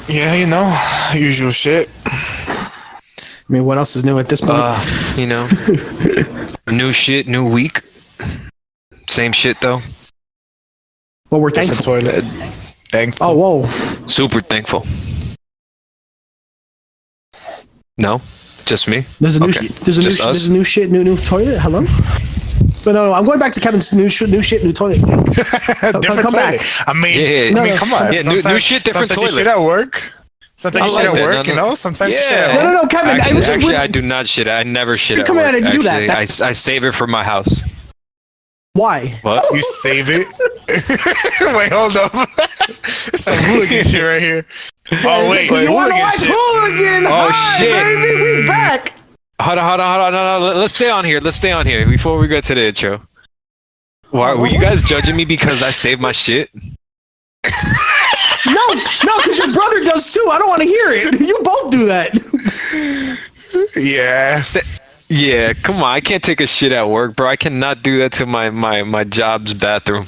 Yeah, you know, usual shit. I mean, what else is new at this point? You know, new shit, new week. Same shit though. Well, we're Different thankful. toilet. Thankful. Oh, whoa. Super thankful. No, just me. There's a new, Okay. there's a new, Just us? there's a new shit, new toilet. Hello. But no, I'm going back to Kevin's new shit, new toilet. Different come toilet. back. I mean, Yeah. I mean, come on. Yeah, new shit, different sometimes you toilet. shit at work. Sometimes you I shit like at that. work, No, you no. know? Sometimes you shit Yeah. at home. No, Kevin. Actually, I do not shit. I never shit You're at coming work. at it if you do that. Actually, I save it for my house. Why? What? You save it. Wait, hold up. It's some hooligan shit right here. Oh, wait. You want to Hooligan watch shit. Hooligan? Oh, Hi, shit. baby, we back. Hold on. No. Let's stay on here. Before we go to the intro. Why were you guys judging me because I saved my shit? No, because your brother does too. I don't want to hear it. You both do that. Yeah. Yeah, come on. I can't take a shit at work, bro. I cannot do that to my job's bathroom.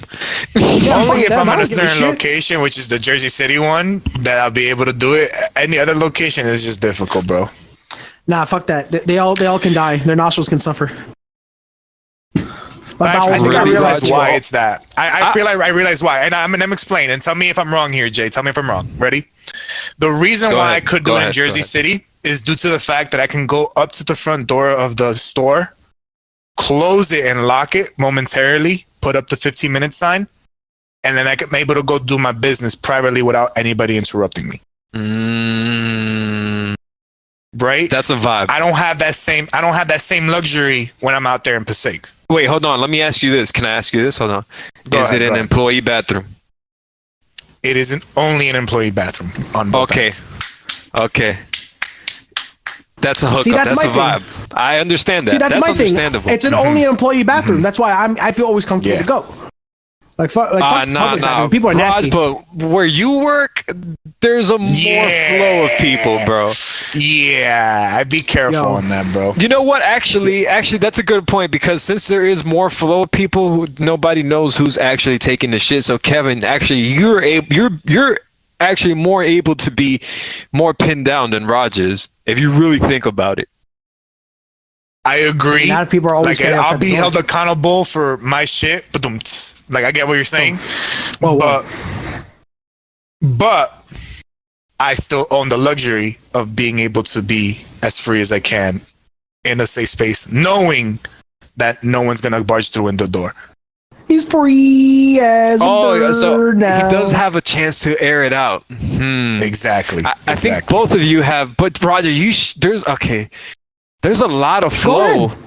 Only if them, I'm I in a don't give a certain shit. location, which is the Jersey City one, that I'll be able to do it. Any other location is just difficult, bro. Nah, fuck that. They all can die. Their nostrils can suffer. My I bowels think I can realize die. why it's that. I realize why. And I'm explain and tell me if I'm wrong here, Jay. Tell me if I'm wrong. Ready? The reason Go why ahead. I could Go do it in ahead. Jersey City is due to the fact that I can go up to the front door of the store, close it and lock it momentarily, put up the 15-minute sign, and then I'm able to go do my business privately without anybody interrupting me. Right? That's a vibe. I don't have that same luxury when I'm out there in Passaic. Wait, hold on. Let me ask you this. Can I ask you this? Hold on. Go Is ahead, it go an ahead. employee bathroom? It isn't only an employee bathroom on both Okay. ends. Okay. That's a hookup. See, that's That's a my vibe. I understand that. See, that's my thing. understandable. It's only an employee bathroom. That's why I feel always comfortable Yeah. to go. Like fuck No. public bathroom. People are nasty. But where you work, there's a more flow of people, bro. Yeah, I'd be careful Yo. on that, bro. You know what? Actually, that's a good point because since there is more flow of people, who nobody knows who's actually taking the shit. So Kevin, actually, you're actually more able to be more pinned down than Rogers if you really think about it. I agree. A lot of people are always Like, standing I'll outside the be door. held accountable for my shit. Like, I get what you're saying. Whoa. But I still own the luxury of being able to be as free as I can in a safe space, knowing that no one's going to barge through in the door. He's free as a bird so now. he does have a chance to air it out. Exactly. I think both of you have, but Roger, there's a lot of flow. ahead.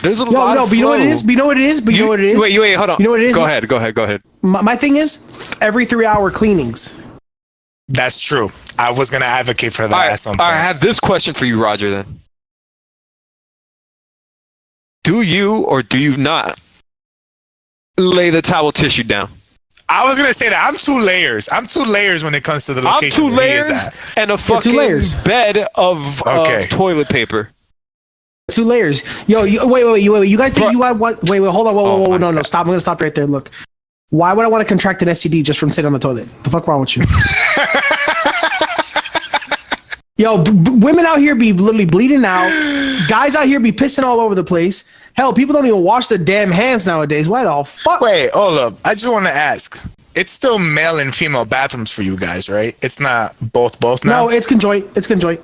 There's a Yo, lot no, of but you know flow. what it is? But you know what it is? But you know what it is? Wait, hold on. You know what it is? Go ahead. My thing is every 3-hour cleanings. That's true. I was going to advocate for that All at right, some I point. have this question for you, Roger, then. Do you or do you not lay the towel tissue down? I was going to say that. I'm 2 layers. I'm 2 layers when it comes to the I'm location 2 where he is layers at. and a fucking 2 layers. bed of Okay. toilet paper. 2 layers. Yo, wait. You guys think you got what? Wait, hold on. Oh my No. God. Stop. I'm going to stop right there. Look. Why would I want to contract an STD just from sitting on the toilet? The fuck wrong with you? Yo, women out here be literally bleeding out. Guys out here be pissing all over the place. Hell, people don't even wash their damn hands nowadays. Why the fuck? Wait, hold up. I just want to ask. It's still male and female bathrooms for you guys, right? It's not both now? No, it's conjoint. It's conjoint.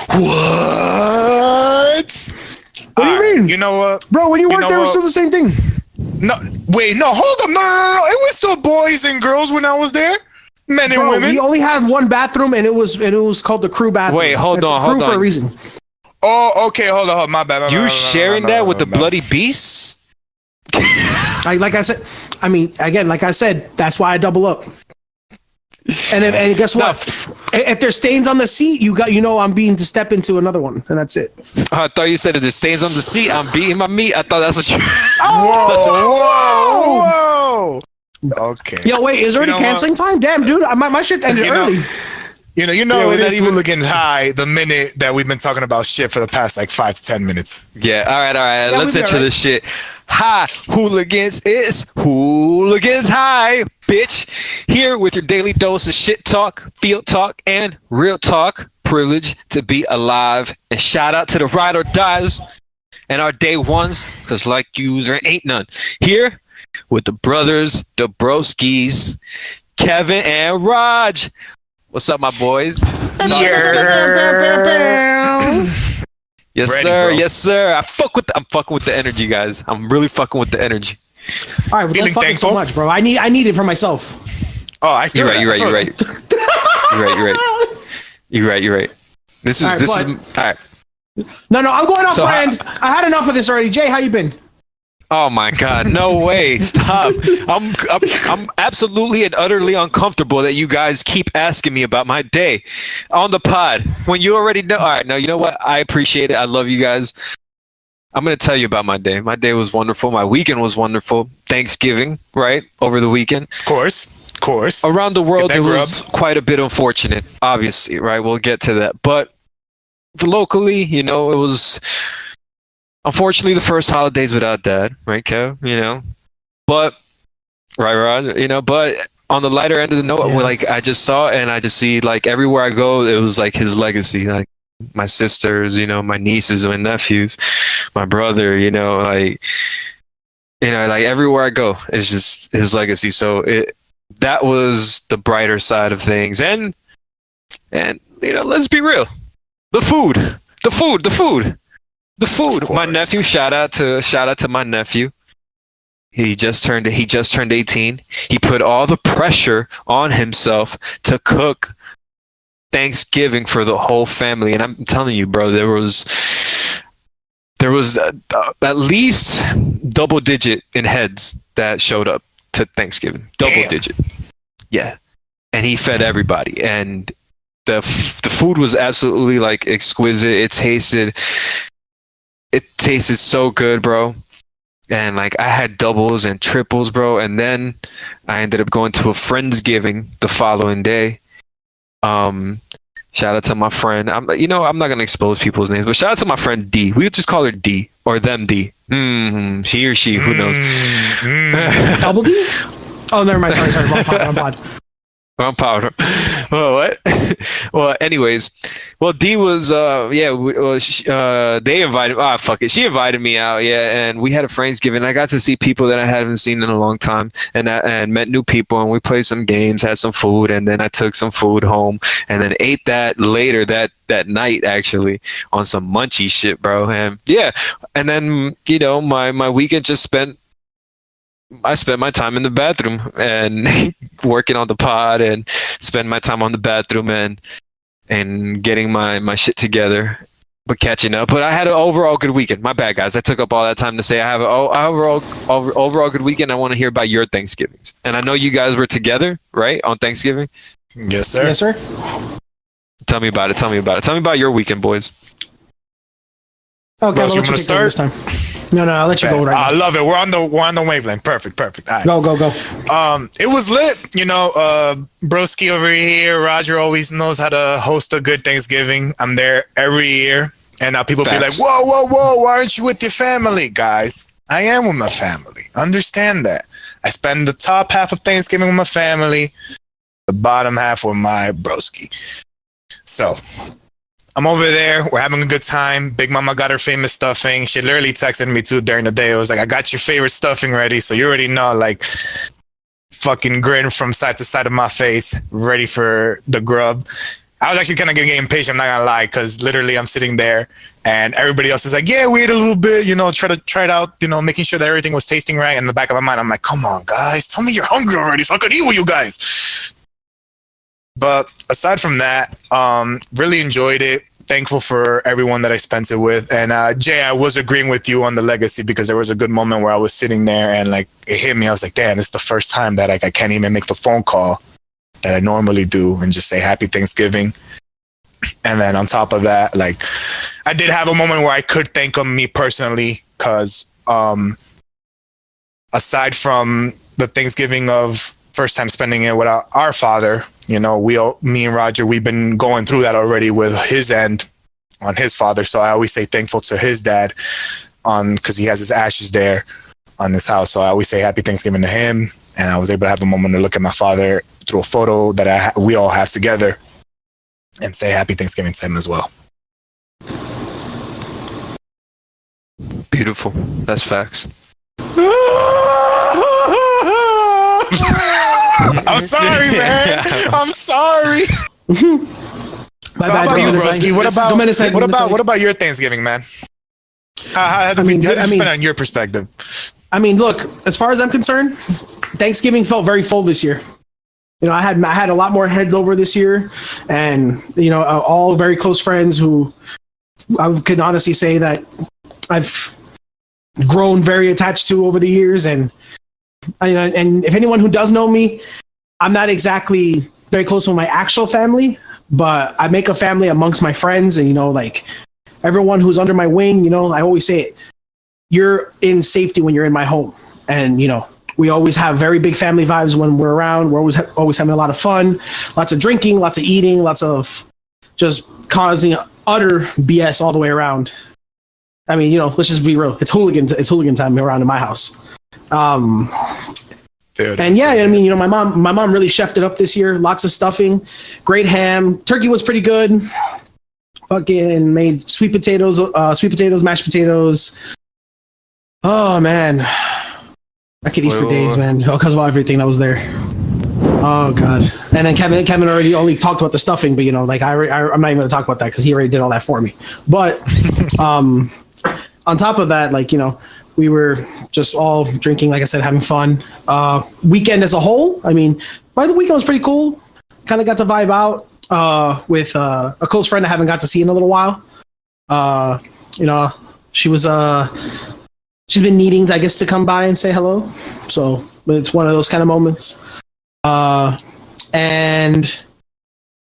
What? What do you mean? You know what? Bro, when you You worked know there, it was what? still the same thing. No, wait, no, hold up. No. It was still boys and girls when I was there. Men and Bro, women. we only had one bathroom, and it was called the crew bathroom. Wait, hold That's on, crew hold for a on. reason. Oh, okay, hold on. My bad. You sharing that with the bloody beasts? Like I said, I mean, again, like I said, that's why I double up. And guess what? If there's stains on the seat, I'm being to step into another one, and that's it. I thought you said if there's stains on the seat, I'm beating my meat. I thought that's what you. Whoa. Okay. Yo, wait, is already You know canceling time? Damn, dude, my shit ended early. You know, Yeah, it we're is not even- Hooligans high the minute that we've been talking about shit for the past like 5 to 10 minutes. Yeah, all right. Let's we be enter all right. this shit. Hi, Hooligans. It's Hooligans High. bitch. Here with your daily dose of shit talk, field talk, and real talk. Privilege to be alive. And shout out to the ride or dies and our day ones, because like you, there ain't none. Here with the brothers, the broskies, Kevin and Raj. What's up, my boys? Yes, Ready, sir. bro. Yes, sir. I'm fucking with the energy, guys. I'm really fucking with the energy. All right, well, Feeling don't fuck it so thankful? much, bro. I need it for myself. Oh, I feel You're that. right. You're right. This is All right, this but- is all right. No, I'm going off So brand. I had enough of this already. Jay, how you been? Oh my God! No way! Stop! I'm absolutely and utterly uncomfortable that you guys keep asking me about my day on the pod when you already know. All right, now you know what? I appreciate it. I love you guys. I'm gonna tell you about my day. My day was wonderful. My weekend was wonderful. Thanksgiving, right over the weekend. Of course. Around the world, Get it that was quite a bit unfortunate. Obviously, right? We'll get to that. But for locally, you know, it was unfortunately the first holidays without dad, right, Kev? You know, but right, Rod. You know, but on the lighter end of the note, Yeah. like I just saw and I just see like everywhere I go, it was like his legacy, like my sisters, you know, my nieces, my nephews, my brother, you know, like everywhere I go, it's just his legacy. So that was the brighter side of things. And you know, let's be real. The food. My course. nephew, shout out to my nephew. He just turned 18. He put all the pressure on himself to cook Thanksgiving for the whole family. And I'm telling you, bro, there was at least double digit in heads that showed up to Thanksgiving. Double digit. Yeah. And he fed everybody. And the food was absolutely like exquisite. It tasted so good, bro. And like I had doubles and triples, bro. And then I ended up going to a Friendsgiving the following day. Shout out to my friend. I'm not gonna expose people's names, but shout out to my friend D. We would just call her D or them D. He or she, who knows? Double D? Oh, never mind. Sorry. Wrong pod. Wrong powder. Well, what? Well, anyways, D was they invited. Fuck it. She invited me out. Yeah, and we had a Friendsgiving. I got to see people that I haven't seen in a long time, and met new people. And we played some games, had some food, and then I took some food home, and then ate that later that night actually on some munchy shit, bro. And yeah, and then you know my weekend just I spent my time in the bathroom and working on the pod and spend my time on the bathroom and getting my shit together, but catching up. But I had an overall good weekend. My bad, guys. I took up all that time to say I have an overall good weekend. I want to hear about your Thanksgivings. And I know you guys were together, right, on Thanksgiving? Yes, sir. Yes, sir. Tell me about it. Tell me about your weekend, boys. Okay, Bros, I'll you let you wanna take over this time. No, I'll let you go right I now. love it. We're on the wavelength. Perfect. All right. Go. It was lit. You know, Broski over here, Roger always knows how to host a good Thanksgiving. I'm there every year. And now people be like, Facts. whoa, why aren't you with your family? Guys, I am with my family. Understand that. I spend the top half of Thanksgiving with my family, the bottom half with my broski. So I'm over there. We're having a good time. Big Mama got her famous stuffing. She literally texted me too during the day. It was like, I got your favorite stuffing ready. So you already know, like, fucking grin from side to side of my face, ready for the grub. I was actually kind of getting impatient, I'm not gonna lie, because literally I'm sitting there and everybody else is like, yeah, wait a little bit, you know, try it out, you know, making sure that everything was tasting right. In the back of my mind, I'm like, come on, guys, tell me you're hungry already so I could eat with you guys. But aside from that, really enjoyed it. Thankful for everyone that I spent it with. And Jay, I was agreeing with you on the legacy because there was a good moment where I was sitting there and like it hit me. I was like, damn, this is the first time that like I can't even make the phone call that I normally do and just say happy Thanksgiving. And then on top of that, like I did have a moment where I could thank him, me personally, because aside from the Thanksgiving of first time spending it with our father, you know, me and Roger, we've been going through that already with his end on his father. So I always say thankful to his dad because he has his ashes there on his house. So I always say happy Thanksgiving to him. and I was able to have a moment to look at my father through a photo that we all have together, and say Happy Thanksgiving to him as well. Beautiful. That's facts. I'm sorry, man. I'm sorry. So how about you, Broski? What about your Thanksgiving, man? How did you spend on your perspective? I mean, look, as far as I'm concerned, Thanksgiving felt very full this year. You know, I had a lot more heads over this year, and you know, all very close friends who I could honestly say that I've grown very attached to over the years. And if anyone who does know me, I'm not exactly very close with my actual family, but I make a family amongst my friends, and you know, like everyone who's under my wing. You know, I always say it: you're in safety when you're in my home, and you know, we always have very big family vibes when we're around. We're always having a lot of fun, lots of drinking, lots of eating, lots of just causing utter BS all the way around. I mean, you know, let's just be real. It's hooligan time around in my house. And yeah, I mean, you know, my mom really chefed it up this year. Lots of stuffing, great ham. Turkey was pretty good. Fucking made sweet potatoes, mashed potatoes. Oh man, I could eat for days, man, because of everything that was there. Oh god. And then Kevin already only talked about the stuffing, but you know, like I'm not even gonna talk about that because he already did all that for me. But on top of that, like, you know, we were just all drinking, like I said, having fun. Weekend as a whole, I mean, by the weekend was pretty cool. Kind of got to vibe out with a close friend I haven't got to see in a little while. You know, she's been needing, I guess, to come by and say hello. So it's one of those kind of moments. And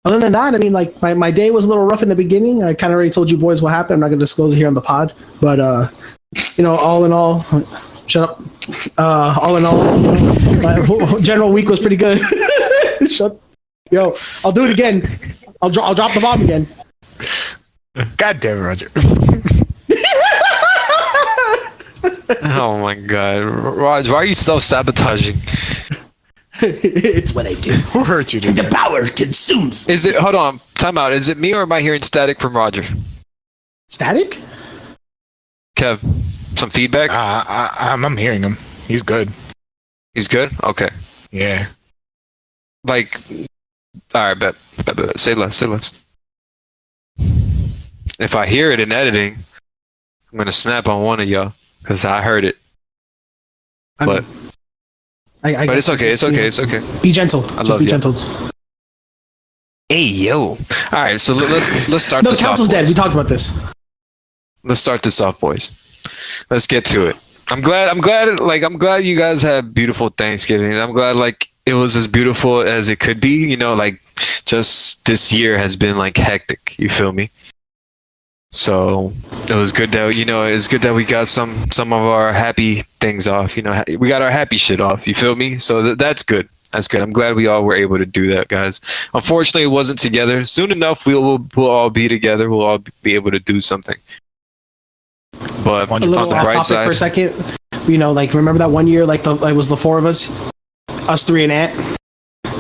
other than that, I mean, like my day was a little rough in the beginning. I kind of already told you boys what happened. I'm not going to disclose it here on the pod, but you know, all in all, shut up. All in all, my general week was pretty good. Yo, I'll do it again. I'll drop the bomb again. God damn it, Roger. Oh my god, Raj, why are you self-sabotaging? It's what I do. Who hurt you? The power consumes. Is it? Hold on, time out. Is it me or am I hearing static from Roger? Static? Kev, some feedback? I'm hearing him. He's good. He's good? Okay. Yeah. Like, alright, bet. Say less. If I hear it in editing, I'm gonna snap on one of y'all, because I heard it. But it's okay, it's okay. Be gentle. Just be gentle. Hey, yo. Alright, so let's start this off. No, Council's dead. Boys. We talked about this. Let's start this off, boys. Let's get to it. I'm glad you guys had beautiful Thanksgiving. I'm glad like it was as beautiful as it could be, you know, like just this year has been like hectic, you feel me? So it was good that, you know, it's good that we got some of our happy things off, you know, we got our happy shit off, you feel me? So that's good. That's good. I'm glad we all were able to do that, guys. Unfortunately, it wasn't together. Soon enough, we'll all be together. We'll all be able to do something. But a little off topic for a second, you know, like remember that one year, like it was the four of us three and Aunt,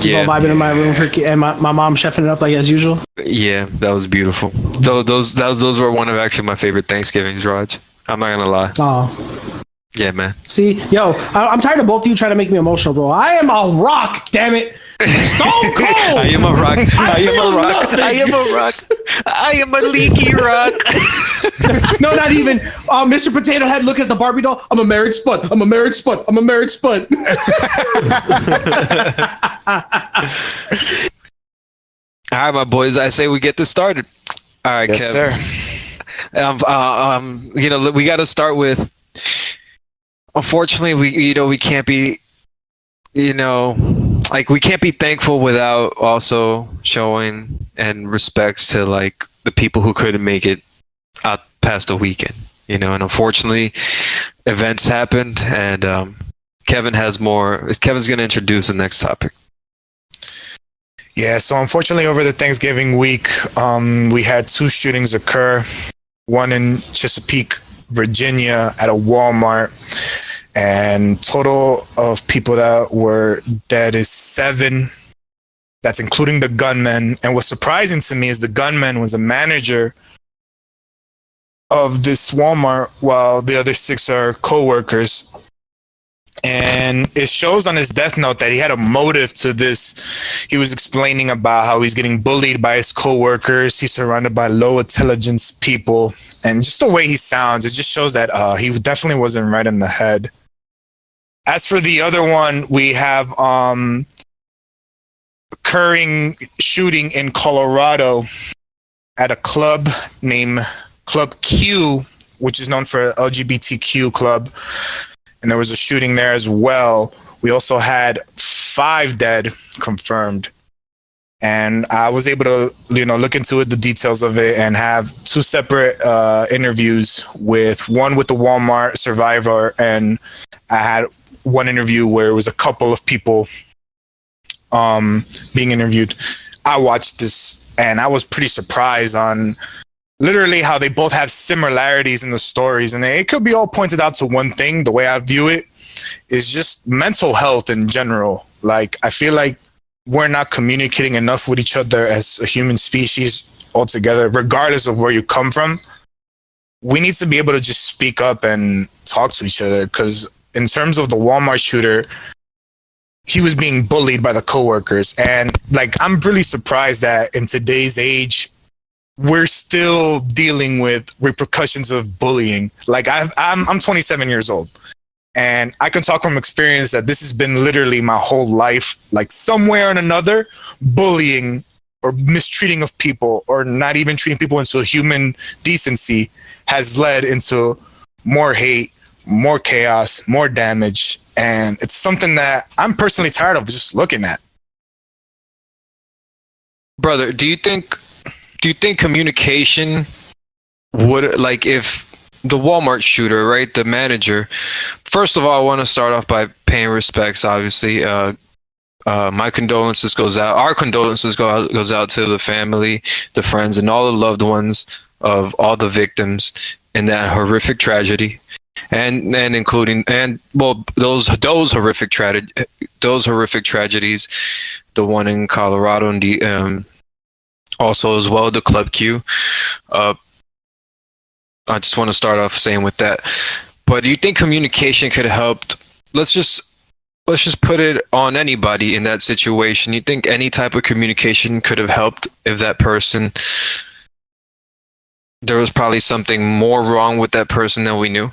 just all vibing in my room, and my mom chefing it up like as usual. Yeah, that was beautiful. Those were one of actually my favorite Thanksgivings, Raj. I'm not gonna lie. Oh. Yeah, man. See, yo, I'm tired of both of you trying to make me emotional, bro. I am a rock, damn it. Stone cold. I am a rock. I am a leaky rock. No, not even. Mr. Potato Head looking at the Barbie doll. I'm a married spud. All right, my boys. I say we get this started. All right, yes, Kev. Sir. You know, we got to start with. Unfortunately, we can't be, you know, like we can't be thankful without also showing and respects to like the people who couldn't make it out past the weekend, you know. And unfortunately, events happened, and Kevin's going to introduce the next topic. Yeah, so unfortunately over the Thanksgiving week, we had two shootings occur, one in Chesapeake, Virginia, at a Walmart. And total of people that were dead is 7. That's including the gunman. And what's surprising to me is the gunman was a manager of this Walmart, while the other 6 are co-workers. And it shows on his death note that he had a motive to this. He was explaining about how he's getting bullied by his co-workers. He's surrounded by low intelligence people. And just the way he sounds, it just shows that he definitely wasn't right in the head. As for the other one, we have occurring shooting in Colorado at a club named Club Q, which is known for LGBTQ club. And there was a shooting there as well. We also had 5 dead confirmed. And I was able to, look into it, the details of it, and have 2 separate interviews one with the Walmart survivor, and I had one interview where it was a couple of people being interviewed. I watched this and I was pretty surprised on literally how they both have similarities in the stories, and it could be all pointed out to one thing. The way I view it is just mental health in general. Like, I feel like we're not communicating enough with each other as a human species altogether, regardless of where you come from. We need to be able to just speak up and talk to each other, because in terms of the Walmart shooter, he was being bullied by the coworkers. And like, I'm really surprised that in today's age, we're still dealing with repercussions of bullying. Like, I'm 27 years old, and I can talk from experience that this has been literally my whole life. Like, somewhere or another, bullying or mistreating of people, or not even treating people into human decency, has led into more hate, more chaos, more damage. And it's something that I'm personally tired of just looking at. Brother, do you think communication would, like, if the Walmart shooter, right, the manager, first of all, I want to start off by paying respects, obviously. My condolences our condolences goes out to the family, the friends, and all the loved ones of all the victims in that horrific tragedy. And including, and well, those horrific tragedies, the one in Colorado, and the also as well the Club Q. I just want to start off saying with that. But do you think communication could have helped? Let's just put it on anybody in that situation. You think any type of communication could have helped if that person, there was probably something more wrong with that person than we knew?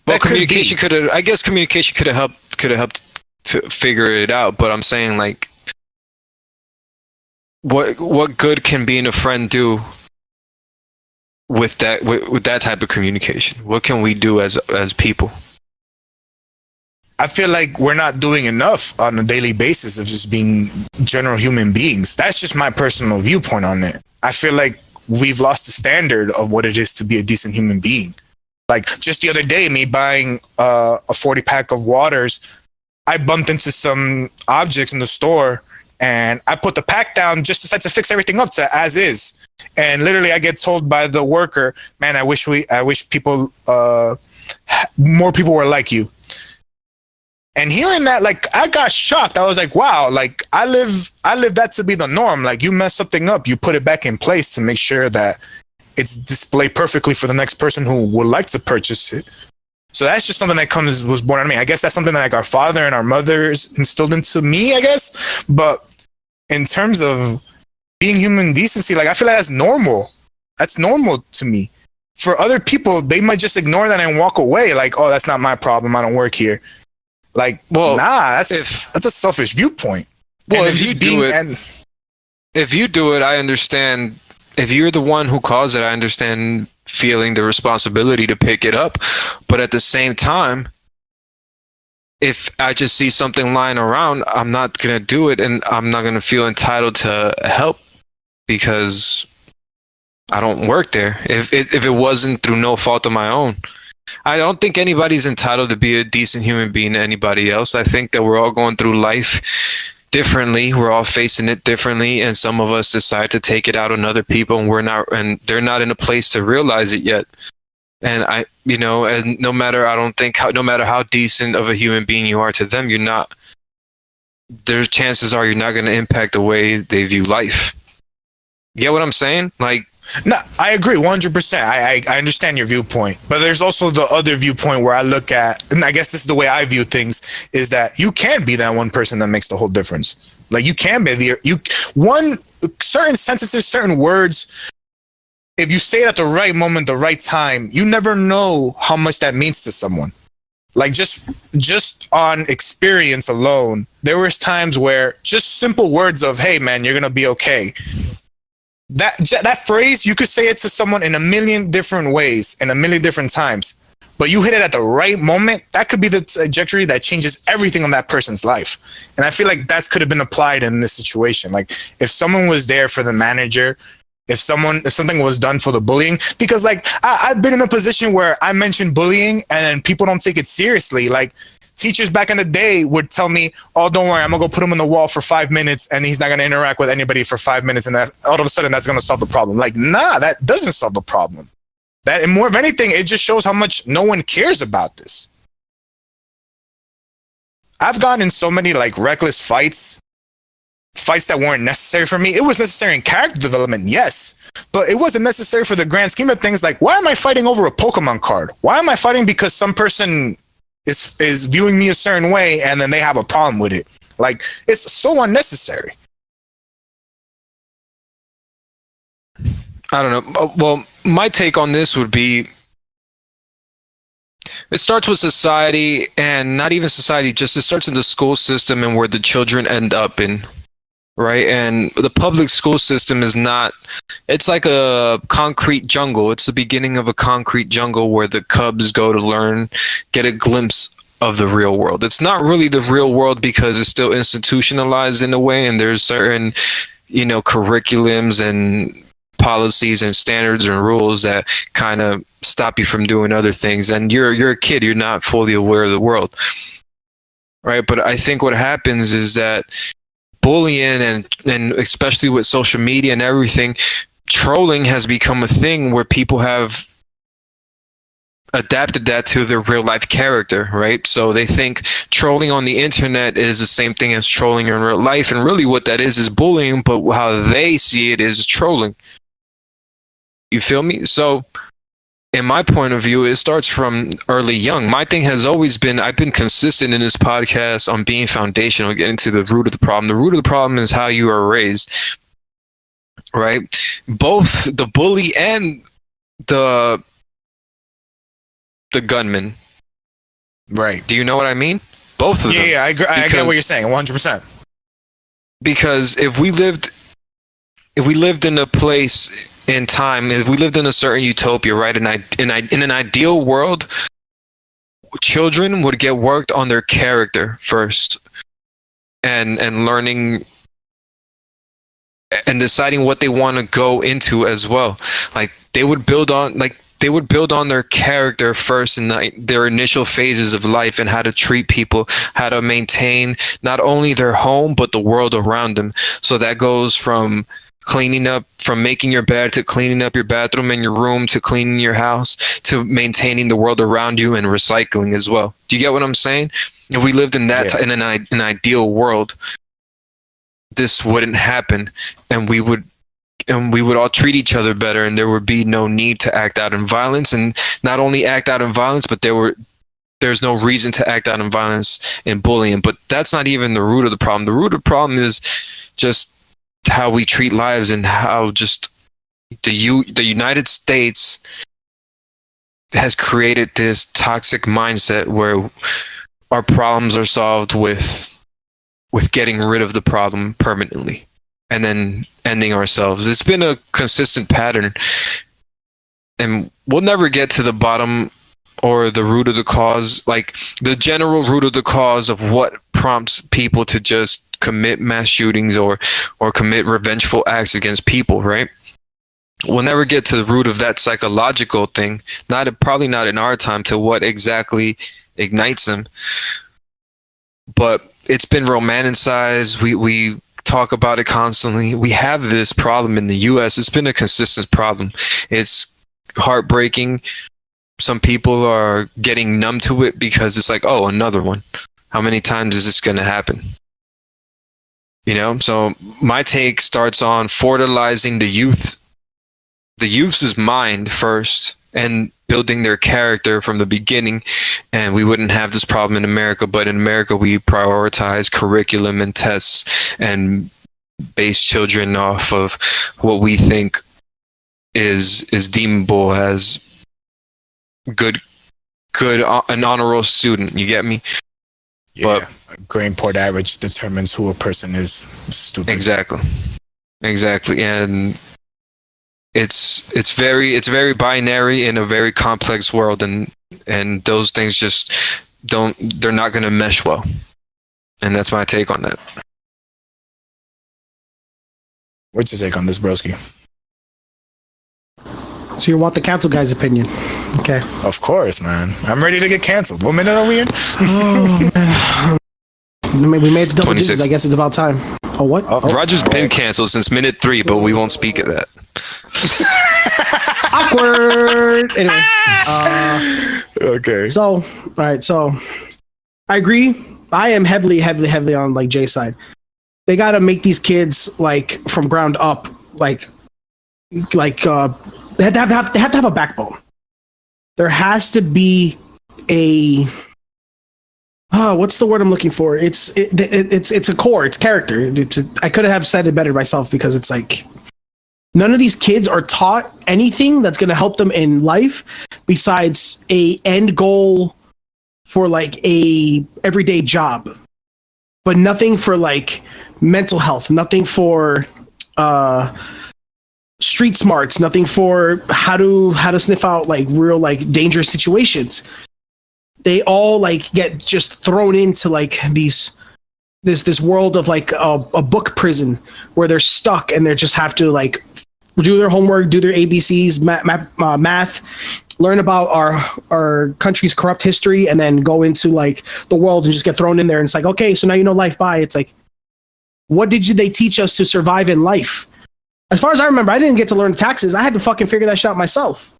Well, communication could have, I guess communication could have helped to figure it out, but I'm saying, like, what good can being a friend do with that type of communication? What can we do as people? I feel like we're not doing enough on a daily basis of just being general human beings. That's just my personal viewpoint on it. I feel like we've lost the standard of what it is to be a decent human being. Like, just the other day, me buying a 40-pack of waters, I bumped into some objects in the store, and I put the pack down, just decided to fix everything up to as is. And literally, I get told by the worker, "Man, I wish people, more people were like you." And hearing that, like, I got shocked. I was like, wow, like, I live that to be the norm. Like, you mess something up, you put it back in place to make sure that it's displayed perfectly for the next person who would like to purchase it. So that's just something that was born out of me. I guess that's something that, like, our father and our mothers instilled into me, I guess. But in terms of being human decency, like, I feel like that's normal. That's normal to me. For other people, they might just ignore that and walk away. Like, oh, that's not my problem, I don't work here. Like, well, nah, that's a selfish viewpoint. Well, if you do it, I understand. If you're the one who caused it, I understand feeling the responsibility to pick it up. But at the same time, if I just see something lying around, I'm not going to do it, and I'm not going to feel entitled to help because I don't work there. If it wasn't through no fault of my own. I don't think anybody's entitled to be a decent human being to anybody else. I think that we're all going through life differently. We're all facing it differently, and some of us decide to take it out on other people, and they're not in a place to realize it yet. And and no matter how decent of a human being you are to them, you're not. There's chances are you're not going to impact the way they view life. You get what I'm saying? Like, no, I agree 100%. I understand your viewpoint, but there's also the other viewpoint where I look at, and I guess this is the way I view things, is that you can be that one person that makes the whole difference. Like, you can be certain sentences, certain words, if you say it at the right moment, the right time, you never know how much that means to someone. Like, just on experience alone, there was times where just simple words of, hey man, you're gonna be okay. That phrase, you could say it to someone in a million different ways, in a million different times, but you hit it at the right moment, that could be the trajectory that changes everything on that person's life. And I feel like that could have been applied in this situation. Like, if someone was there for the manager, if something was done for the bullying, because like I've been in a position where I mentioned bullying and people don't take it seriously. Like, teachers back in the day would tell me, oh, don't worry, I'm gonna go put him on the wall for 5 minutes and he's not gonna interact with anybody for 5 minutes, and that all of a sudden that's gonna solve the problem. Like, nah, that doesn't solve the problem. That, and more of anything, it just shows how much no one cares about this. I've gotten in so many like reckless fights that weren't necessary for me. It was necessary in character development, yes, but it wasn't necessary for the grand scheme of things. Like, why am I fighting over a Pokemon card? Why am I fighting because some person is viewing me a certain way and then they have a problem with it? Like, it's so unnecessary. I don't know. Well, my take on this would be, it starts with society, and not even society, just it starts in the school system and where the children end up in, right? And the public school system is not, it's like a concrete jungle. It's the beginning of a concrete jungle where the cubs go to learn, get a glimpse of the real world. It's not really the real world because it's still institutionalized in a way, and there's certain, curriculums and policies and standards and rules that kind of stop you from doing other things. And you're a kid, you're not fully aware of the world, right? But I think what happens is that bullying and especially with social media and everything, trolling has become a thing where people have adapted that to their real life character, right? So they think trolling on the internet is the same thing as trolling in real life, and really what that is bullying, but how they see it is trolling. You feel me? So in my point of view, it starts from early young. My thing has always been, I've been consistent in this podcast on being foundational, getting to the root of the problem. The root of the problem is how you are raised, right? Both the bully and the gunman. Right. Do you know what I mean? Both of them. Yeah, I agree. I get what you're saying, 100%. Because if we lived in a place in time, if we lived in a certain utopia, right, in an ideal world, children would get worked on their character first, and learning and deciding what they want to go into as well. Like, they would build on their character first in their initial phases of life, and how to treat people, how to maintain not only their home but the world around them. So that goes from making your bed, to cleaning up your bathroom and your room, to cleaning your house, to maintaining the world around you, and recycling as well. Do you get what I'm saying? If we lived in that in an ideal world, this wouldn't happen, and we would all treat each other better, and there would be no need to act out in violence. And not only act out in violence, but there's no reason to act out in violence in bullying. But that's not even the root of the problem. The root of the problem is just how we treat lives, and how just the United States has created this toxic mindset where our problems are solved with getting rid of the problem permanently and then ending ourselves. It's been a consistent pattern, and we'll never get to the bottom or the root of the cause, like the general root of the cause of what prompts people to just commit mass shootings or commit revengeful acts against people, right? We'll never get to the root of that psychological thing, probably not in our time, to what exactly ignites them. But it's been romanticized. We talk about it constantly. We have this problem in the US. It's been a consistent problem. It's heartbreaking. Some people are getting numb to it because it's like, oh, another one. How many times is this going to happen? You know, so my take starts on fertilizing the youth's mind first, and building their character from the beginning, and we wouldn't have this problem in America. But in America, we prioritize curriculum and tests and base children off of what we think is deemable as good an honor roll student. You get me? Yeah, grade point average determines who a person is. Stupid. Exactly, and it's very binary in a very complex world, and those things just they're not going to mesh well, and that's my take on that. What's your take on this, broski? So you want the cancel guy's opinion? Okay. Of course, man. I'm ready to get canceled. What minute are we in? We made it to double 26. digits. I guess it's about time. Oh, what? Roger's been canceled since minute 3, but we won't speak of that. Awkward. Anyway. Okay. So, all right. So, I agree. I am heavily on like Jay's side. They got to make these kids like from ground up, like they have to have a backbone. There has to be a what's the word I'm looking for? It's a core. It's character. I could have said it better myself, because it's like none of these kids are taught anything that's going to help them in life besides a end goal for like a everyday job, but nothing for like mental health, nothing for street smarts, nothing for how to sniff out like real like dangerous situations. They all like get just thrown into like this world of like a book prison where they're stuck, and they just have to like do their homework, do their ABCs, math, learn about our country's corrupt history, and then go into like the world and just get thrown in there. And it's like, okay, so now you know life. Bye. It's like, what did they teach us to survive in life? As far as I remember, I didn't get to learn taxes. I had to fucking figure that shit out myself.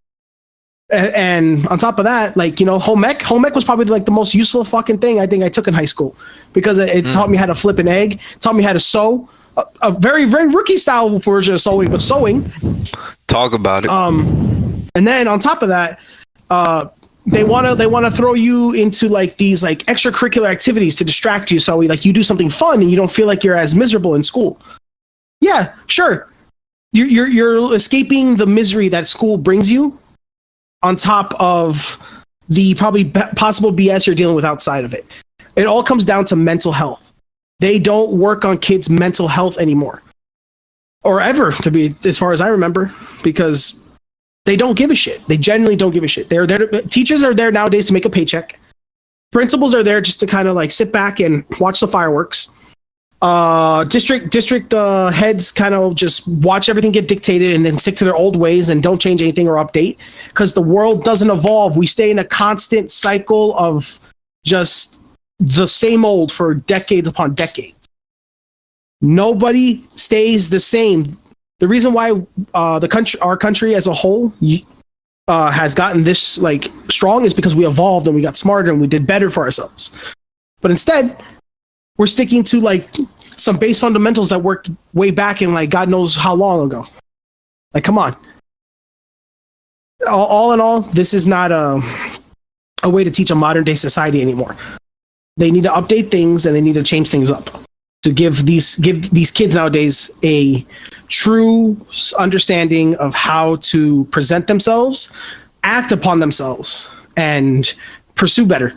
And on top of that, like, you know, home ec was probably like the most useful fucking thing I think I took in high school, because it taught me how to flip an egg, taught me how to sew, a very, very rookie style version of sewing, but sewing. Talk about it. And then on top of that, they want to throw you into like these like extracurricular activities to distract you, so like you do something fun and you don't feel like you're as miserable in school. Yeah, sure. You're escaping the misery that school brings you, on top of the probably possible BS you're dealing with outside of it. It all comes down to mental health. They don't work on kids' mental health anymore, or ever, to be, as far as I remember, because they don't give a shit. They genuinely don't give a shit. They're there. Teachers are there nowadays to make a paycheck. Principals are there just to kind of like sit back and watch the fireworks. District heads kind of just watch everything get dictated and then stick to their old ways and don't change anything or update, because the world doesn't evolve. We stay in a constant cycle of just the same old for decades upon decades. Nobody stays the same. The reason why our country as a whole has gotten this like strong is because we evolved and we got smarter and we did better for ourselves. But instead, we're sticking to like some base fundamentals that worked way back in like God knows how long ago. Like, come on. All in all, this is not a way to teach a modern day society anymore. They need to update things and they need to change things up to give these kids nowadays a true understanding of how to present themselves, act upon themselves, and pursue better.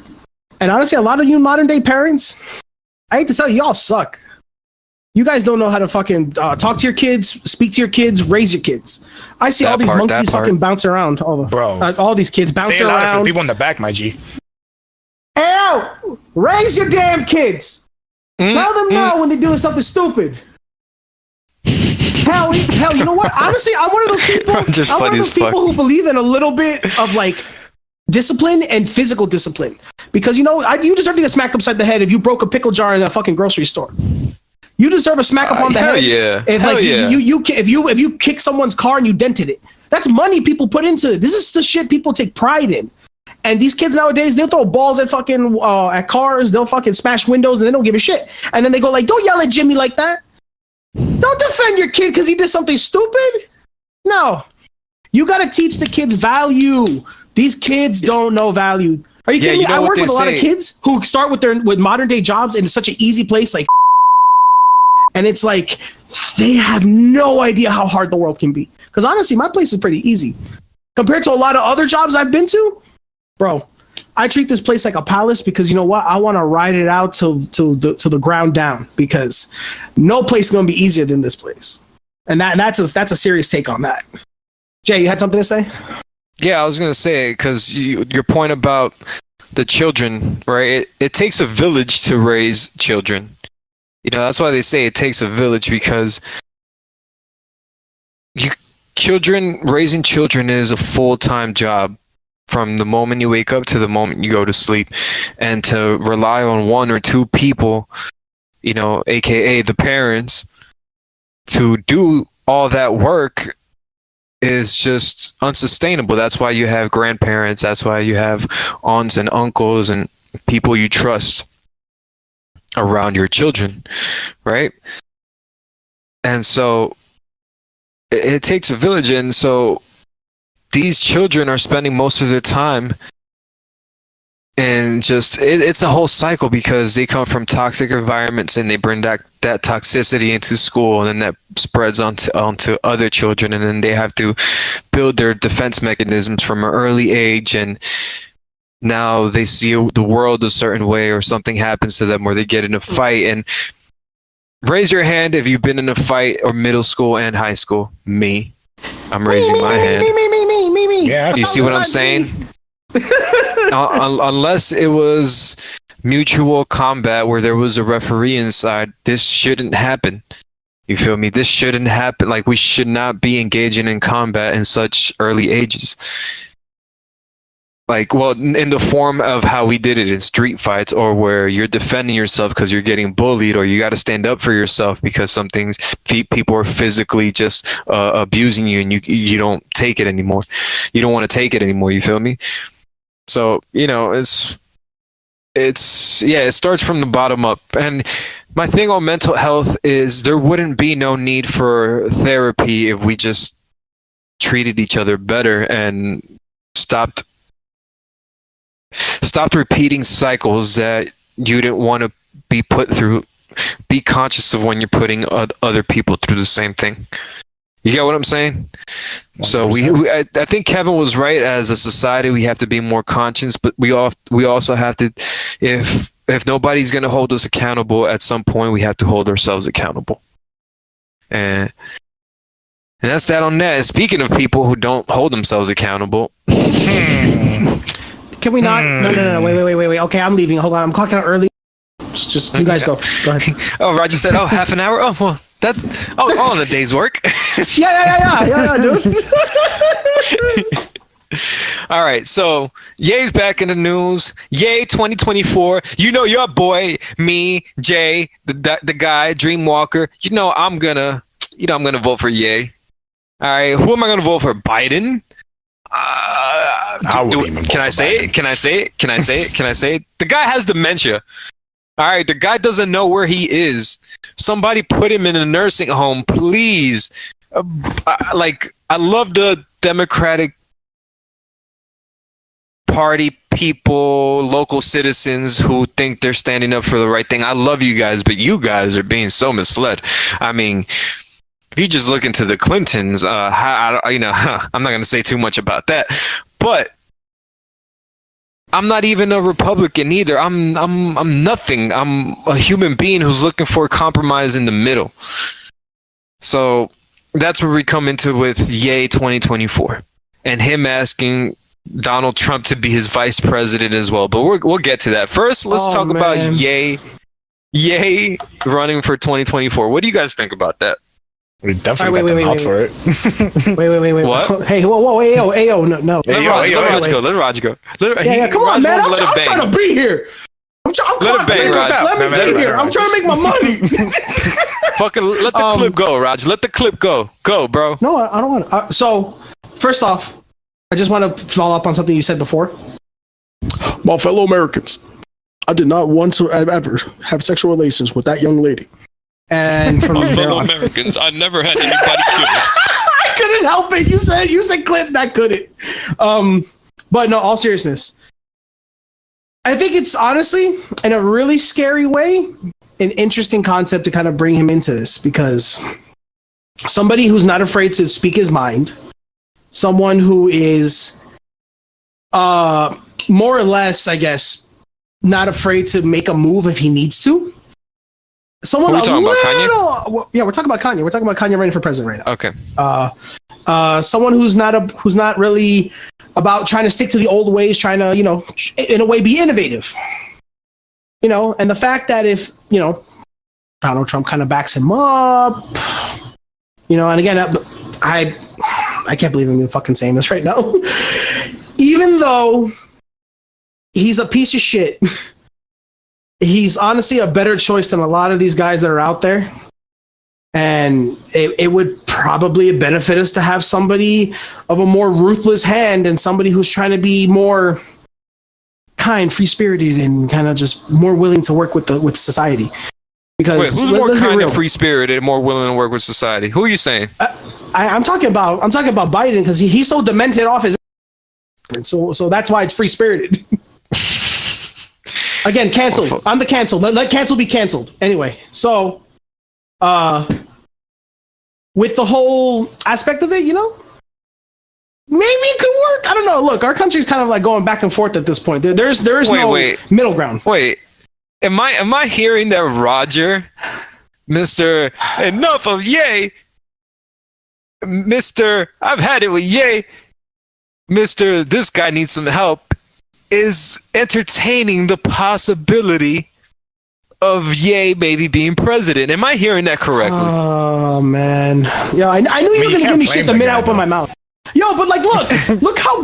And honestly, a lot of you modern day parents, I hate to tell you, y'all suck. You guys don't know how to fucking talk to your kids, speak to your kids, raise your kids. I see all these monkeys fucking bounce around. All these kids bouncing Say it louder around. for the people in the back, my G. Hell, raise your damn kids. Tell them no when they're doing something stupid. Hell, you know what? Honestly, I'm one of those people. Who believe in a little bit of like discipline and physical discipline. Because you deserve to get smacked upside the head if you broke a pickle jar in a fucking grocery store. You deserve a smack up on the head. Yeah. If you kick someone's car and you dented it. That's money people put into it. This is the shit people take pride in. And these kids nowadays, they'll throw balls at fucking at cars. They'll fucking smash windows and they don't give a shit. And then they go like, don't yell at Jimmy like that. Don't defend your kid because he did something stupid. No. You got to teach the kids value. These kids don't know value. Are you kidding me? I work with a lot of kids who start with modern day jobs in such an easy place like and it's like they have no idea how hard the world can be. Because honestly, my place is pretty easy. Compared to a lot of other jobs I've been to, bro, I treat this place like a palace because you know what? I want to ride it out to the ground down because no place is going to be easier than this place. And that's a serious take on that. Jay, you had something to say? Yeah, I was going to say, because your point about the children, right? It takes a village to raise children. That's why they say it takes a village because raising children is a full-time job from the moment you wake up to the moment you go to sleep. And to rely on one or two people, aka the parents, to do all that work is just unsustainable. That's why you have grandparents. That's why you have aunts and uncles and people you trust around your children, right? And so it takes a village. And so these children are spending most of their time and it's a whole cycle because they come from toxic environments and they bring that toxicity into school, and then that spreads onto other children, and then they have to build their defense mechanisms from an early age, and now they see the world a certain way, or something happens to them, or they get in a fight. And raise your hand if you've been in a fight, or middle school and high school. I'm raising my hand. Me. Yeah, you see what I'm saying? Unless it was mutual combat where there was a referee inside, this shouldn't happen. You feel me? This shouldn't happen. Like, we should not be engaging in combat in such early ages. Like, well, in the form of how we did it in street fights, or where you're defending yourself because you're getting bullied, or you got to stand up for yourself because people are physically just abusing you, and you don't take it anymore. You don't want to take it anymore. You feel me? So, it starts from the bottom up. And my thing on mental health is there wouldn't be no need for therapy if we just treated each other better and stopped repeating cycles that you didn't want to be put through. Be conscious of when you're putting other people through the same thing. You get what I'm saying? 100%. So I think Kevin was right. As a society, we have to be more conscious, but we also have to, if nobody's going to hold us accountable, at some point we have to hold ourselves accountable. And that's that on that. And speaking of people who don't hold themselves accountable. Can we not? No. Wait. Okay, I'm leaving. Hold on. I'm clocking out early. Just you guys go ahead. Oh, Roger said, half an hour? Oh, well, all in a day's work. Yeah, dude. All right, so Ye's back in the news. Ye 2024. Your boy, me, Jay, the guy, Dreamwalker. I'm gonna vote for Ye. All right, who am I gonna vote for? Biden? Can I say it? Can I say it? The guy has dementia. All right, the guy doesn't know where he is. Somebody put him in a nursing home, please. I love the Democratic Party people, local citizens who think they're standing up for the right thing. I love you guys, but you guys are being so misled. I mean, if you just look into the Clintons, I'm not going to say too much about that, but I'm not even a Republican either. I'm nothing. I'm a human being who's looking for a compromise in the middle. So that's where we come into with Ye 2024 and him asking Donald Trump to be his vice president as well. But we'll get to that. First, let's talk about Ye running for 2024. What do you guys think about that? We definitely All right, got the wait, mouth wait, for it. Wait. What? Hey, whoa, ayo, no. Let Raj go. Let Raj go. Yeah, come on, man. I'm trying to be here. I'm Let him bang, Raj. Let me be here. I'm trying to make my money. Fucking let the clip go, Raj. Let the clip go. Go, bro. No, I don't want to. So, first off, I just want to follow up on something you said before. My fellow Americans, I did not want to ever have sexual relations with that young lady. And from My fellow Americans, I never had anybody killed. I couldn't help it. You said clip, and I couldn't. But no, all seriousness, I think it's honestly, in a really scary way, an interesting concept to kind of bring him into this, because somebody who's not afraid to speak his mind, someone who is more or less, I guess, not afraid to make a move if he needs to. Someone Are we talking about Kanye? Yeah, we're talking about Kanye. We're talking about Kanye running for president right Okay. now. Someone who's not really about trying to stick to the old ways, trying to, in a way, be innovative. And the fact that if, Donald Trump kind of backs him up, and again, I can't believe I'm even fucking saying this right now. Even though he's a piece of shit, he's honestly a better choice than a lot of these guys that are out there. And it would probably benefit us to have somebody of a more ruthless hand and somebody who's trying to be more kind, free-spirited, and kind of just more willing to work with society. Because wait, who's more kind and free-spirited and more willing to work with society? Who are you saying? I'm talking about Biden, because he's so demented off his. So that's why it's free-spirited. Again, canceled. I'm the cancel. Let cancel be canceled. Anyway, so with the whole aspect of it, maybe it could work. I don't know. Look, our country's kind of like going back and forth at this point. There's no middle ground. Wait, am I hearing that Roger, Mr. Enough of Yay, Mr. I've had it with Yay, Mr. This guy needs some help, is entertaining the possibility of Ye maybe being president? Am I hearing that correctly? Oh man, yeah, I knew you were gonna give me shit the minute I opened my mouth. Yo, but like, look how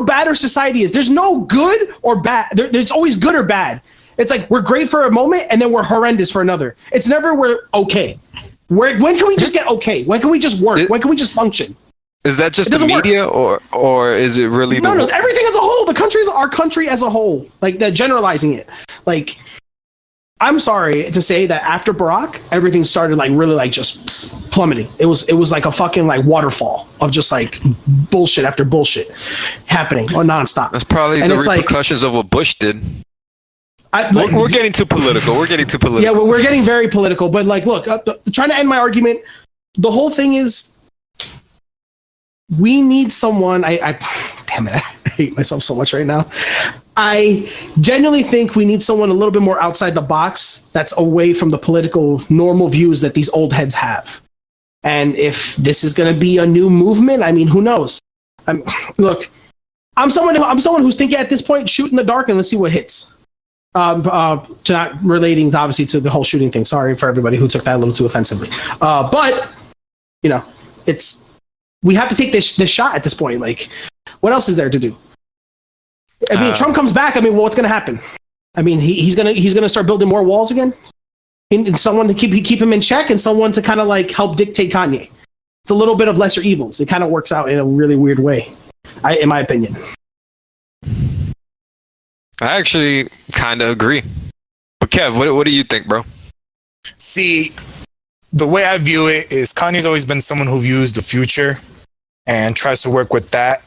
bad our society is. There's no good or bad. There's always good or bad. It's like we're great for a moment and then we're horrendous for another. It's never we're okay. When can we just get okay? When can we just work? When can we just function? Is that just the media, or is it really? No, everything as a whole. Our country as a whole. Like that, generalizing it. Like, I'm sorry to say that after Barack, everything started like really like just plummeting. It was like a fucking like waterfall of just like bullshit after bullshit happening or nonstop. That's probably the repercussions of what Bush did. We're getting too political. Yeah, we're getting very political. But like, look, trying to end my argument. The whole thing is, we need someone. Damn it, I hate myself so much right now. I genuinely think we need someone a little bit more outside the box, that's away from the political normal views that these old heads have. And if this is going to be a new movement, I mean, who knows? Look, I'm someone who's thinking at this point, shoot in the dark and let's see what hits. Not relating obviously to the whole shooting thing. Sorry for everybody who took that a little too offensively. But we have to take this shot at this point. Like, what else is there to do? I mean, Trump comes back. I mean, what's going to happen? I mean, he's gonna start building more walls again, and someone to keep him in check, and someone to kind of like help dictate Kanye. It's a little bit of lesser evils. It kind of works out in a really weird way, in my opinion. I actually kind of agree. But Kev, what do you think, bro? See, the way I view it is Kanye's always been someone who views the future and tries to work with that.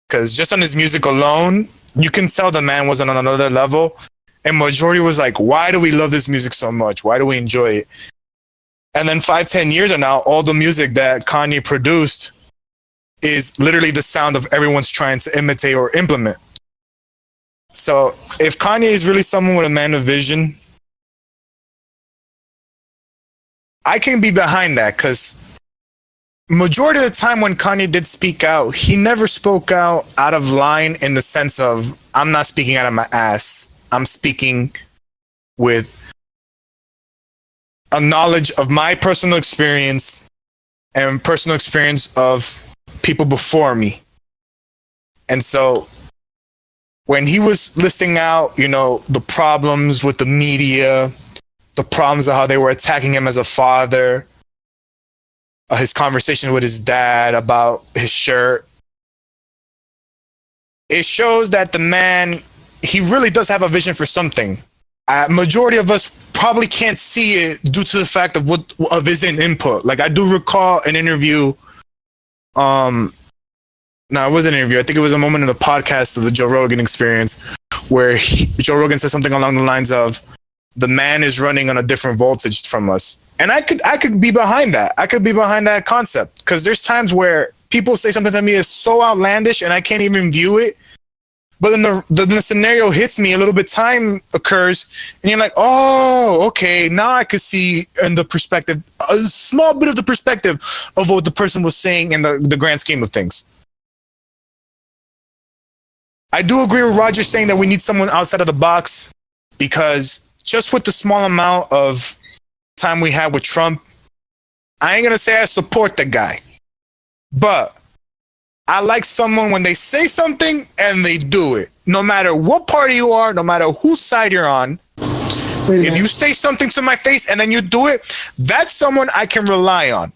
Because just on his music alone, you can tell the man was on another level. And majority was like, why do we love this music so much? Why do we enjoy it? And then 5-10 years from now, all the music that Kanye produced is literally the sound of everyone's trying to imitate or implement. So if Kanye is really someone with a man of vision, I can be behind that, because majority of the time when Kanye did speak out, he never spoke out of line in the sense of, I'm not speaking out of my ass. I'm speaking with a knowledge of my personal experience and personal experience of people before me. And so when he was listing out, the problems with the media, the problems of how they were attacking him as a father, his conversation with his dad about his shirt, it shows that the man, he really does have a vision for something. Majority of us probably can't see it due to the fact of his input. Like, I do recall an interview. No, it wasn't an interview. I think it was a moment in the podcast of the Joe Rogan Experience where Joe Rogan said something along the lines of, "The man is running on a different voltage from us," and I could be behind that. I could be behind that concept because there's times where people say something to me is so outlandish and I can't even view it. But then the scenario hits me, a little bit time occurs, and you're like, oh, okay, now I could see in the perspective, a small bit of the perspective of what the person was saying in the grand scheme of things. I do agree with Roger saying that we need someone outside of the box, because just with the small amount of time we had with Trump, I ain't going to say I support the guy, but I like someone when they say something and they do it. No matter what party you are, no matter whose side you're on, if you say something to my face and then you do it, that's someone I can rely on.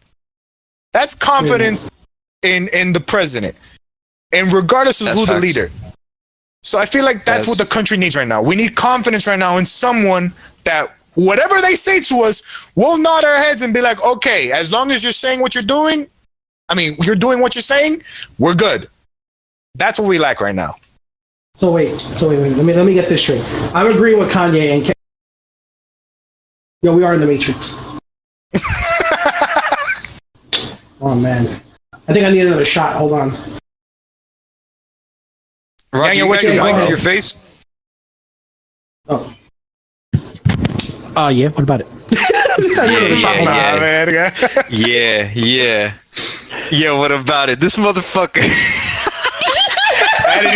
That's confidence in the president, and regardless of who the leader. So I feel like that's what the country needs right now. We need confidence right now in someone that whatever they say to us, we'll nod our heads and be like, okay, as long as you're saying what you're doing, you're doing what you're saying, we're good. That's what we lack right now. So wait. Let me get this straight. I'm agreeing with Kanye and Yo, we are in the Matrix. Oh man, I think I need another shot. Hold on. Roger, you got your mic to your face? Oh. Yeah. What about it? Yeah. Yeah, what about it? This motherfucker.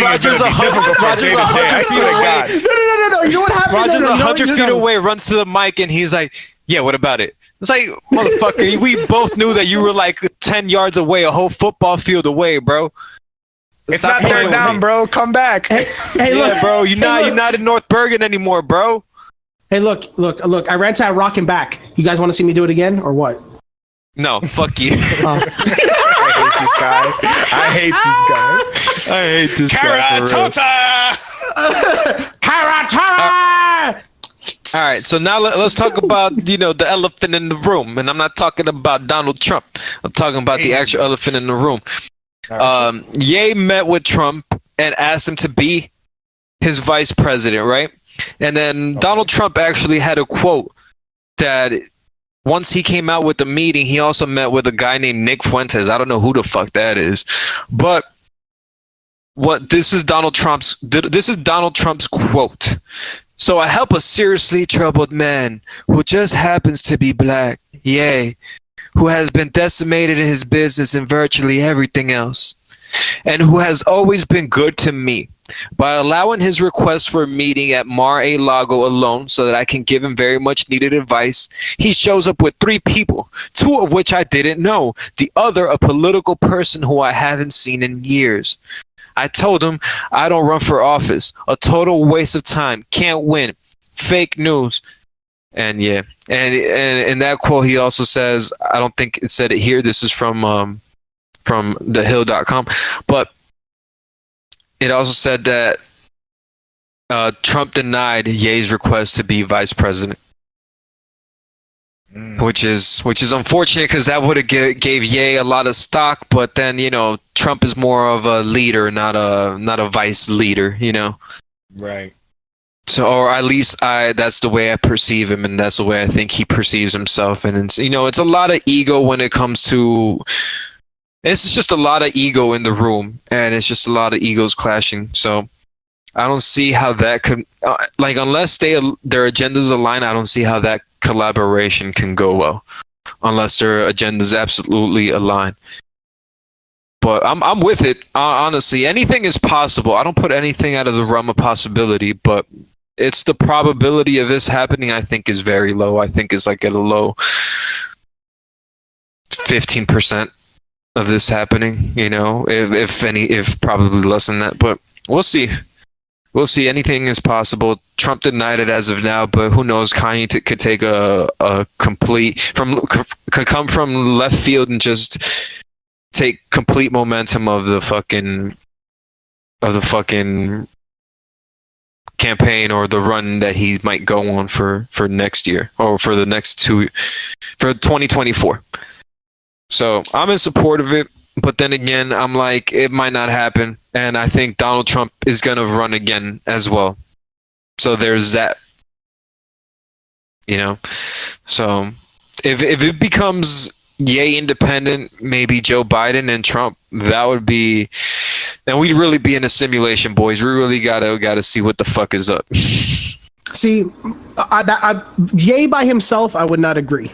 Roger's 100 feet away. No. You know what happened? Roger's 100 feet away, runs to the mic, and he's like, yeah, what about it? It's like, motherfucker, we both knew that you were like 10 yards away, a whole football field away, bro. It's not third down, bro. Come back. Hey, yeah, look, bro. You're not in North Bergen anymore, bro. Hey, look. I ran to that rock and back. You guys want to see me do it again or what? No, fuck you. I hate this guy. Karatota! All right, so now let's talk about, the elephant in the room. And I'm not talking about Donald Trump. I'm talking about the actual elephant in the room. Ye met with Trump and asked him to be his vice president, right? And then Donald Trump actually had a quote that once he came out with the meeting, he also met with a guy named Nick Fuentes. I don't know who the fuck that is, but this is Donald Trump's quote. So I help a seriously troubled man who just happens to be black, who has been decimated in his business and virtually everything else, and who has always been good to me by allowing his request for a meeting at Mar-a-Lago alone so that I can give him very much needed advice. He shows up with 3 people, 2 of which I didn't know, the other a political person who I haven't seen in years. I told him I don't run for office, a total waste of time, can't win, fake news. And and in that quote, he also says, I don't think it said it here. This is from thehill.com, but it also said that Trump denied Ye's request to be vice president, which is unfortunate because that would have gave Ye a lot of stock. But then Trump is more of a leader, not a vice leader. Right. So, or at least that's the way I perceive him, and that's the way I think he perceives himself. And it's it's a lot of ego when it comes to. It's just a lot of ego in the room, and it's just a lot of egos clashing. So I don't see how that could, unless their agendas align, I don't see how that collaboration can go well, unless their agendas absolutely align. But I'm with it. Honestly, anything is possible. I don't put anything out of the realm of possibility, but it's the probability of this happening, I think, is very low. I think it's like at a low 15% of this happening. You know, if probably less than that, but we'll see. We'll see. Anything is possible. Trump denied it as of now, but who knows? Kanye could take a complete could come from left field and just take complete momentum of the fucking campaign or the run that he might go on for next year or for the next for 2024. So I'm in support of it. But then again, I'm like, it might not happen. And I think Donald Trump is going to run again as well. So there's that. You know? So if it becomes yay independent, maybe Joe Biden and Trump, that would be... And we'd really be in a simulation, boys. We really gotta see what the fuck is up. See, Ye by himself, I would not agree.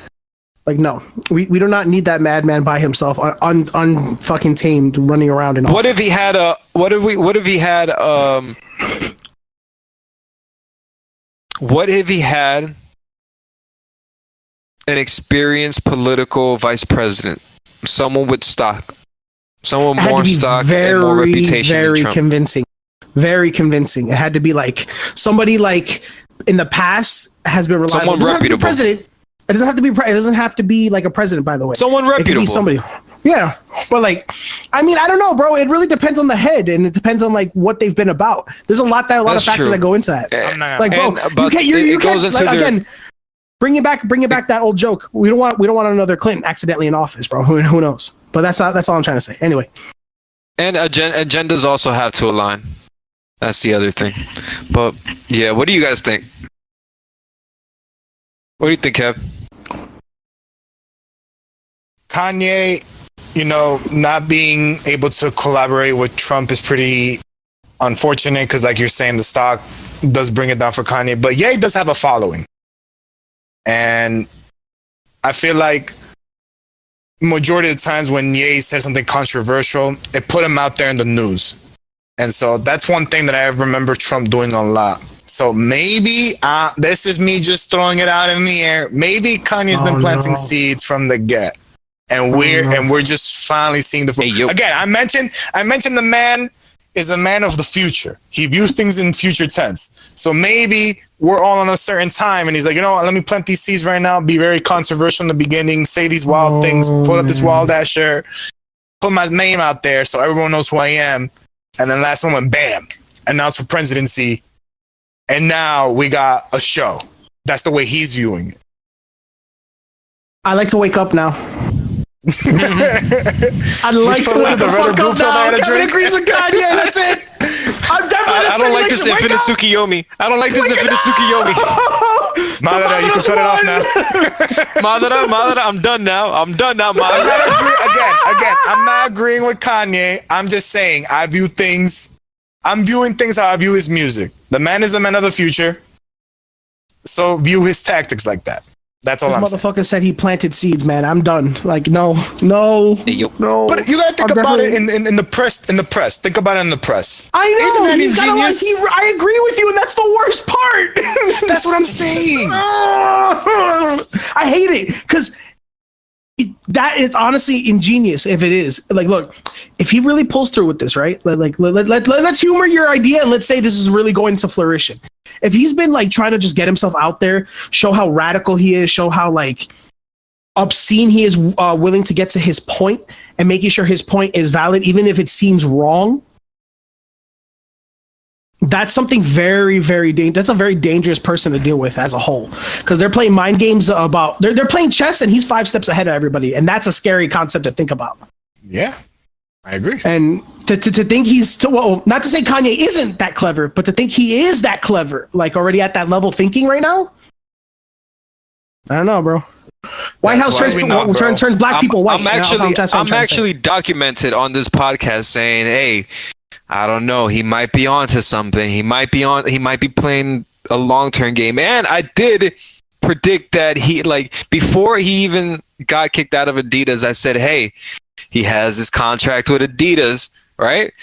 Like, no, we do not need that madman by himself, fucking tamed, running around in office. What if he had an experienced political vice president, someone with stock, someone more stock and more reputation than Trump. Very convincing. It had to be like somebody like in the past has been reliable. Someone reputable. President. It doesn't have to be. It doesn't have to be like a president, by the way. Someone reputable. It could be somebody. Yeah, but like, I mean, I don't know, bro. It really depends on the head, and it depends on like what they've been about. There's a lot of factors that go into that. Like, bro, you can't again. Bring it back that old joke. We don't want another Clinton accidentally in office, bro. Who knows? But that's all I'm trying to say. Anyway. And agendas also have to align. That's the other thing. But yeah, what do you guys think? What do you think, Kev? Kanye, not being able to collaborate with Trump is pretty unfortunate because, like you're saying, the stock does bring it down for Kanye. But Ye does have a following. And I feel like majority of the times when Ye said something controversial, it put him out there in the news. And so that's one thing that I remember Trump doing a lot. So maybe this is me just throwing it out in the air. Maybe Kanye's been planting seeds from the get, and we're just finally seeing the fruit. Hey, again. I mentioned the man is a man of the future. He views things in future tense. So maybe we're all on a certain time, and he's like, you know what? Let me plant these seeds right now. Be very controversial in the beginning. Say these wild things. Pull up this wild ass shirt. Put my name out there so everyone knows who I am. And then last moment, bam, announced for presidency. And now we got a show. That's the way he's viewing it. I like to wake up now. I'd like to wake the fuck up now. Kevin agrees with Kanye. That's it. I'm definitely. I don't like this infinite Tsukiyomi. I don't like this infinite Tsukiyomi. Madara, you can shut it off now. Madara, I'm done now. Madara. Again, I'm not agreeing with Kanye. I'm just saying I'm viewing things how I view his music. The man is a man of the future. So view his tactics like that. That's all I'm saying. This motherfucker said he planted seeds, man. I'm done. Like, no. No. But you gotta think about it in the press. In the press, think about it in the press. I know. Isn't that He's ingenious? I agree with you, and that's the worst part. That's what I'm saying. I hate it because that is honestly ingenious. If it is, like, look, if he really pulls through with this, right? Let's humor your idea and let's say this is really going to flourish. If he's been like trying to just get himself out there, show how radical he is, show how like obscene he is, willing to get to his point and making sure his point is valid, even if it seems wrong. That's something very, very dangerous. That's a very dangerous person to deal with as a whole, because they're playing mind games about they're playing chess and he's 5 steps ahead of everybody, and that's a scary concept to think about. Yeah, I agree. And to think not to say Kanye isn't that clever, but to think he is that clever, like already at that level thinking right now. I don't know, bro. White House turns black people white. I'm actually documented on this podcast saying, hey, I don't know. He might be onto something. He might be playing a long-term game. And I did predict that before he even got kicked out of Adidas, I said, hey, he has his contract with Adidas, right?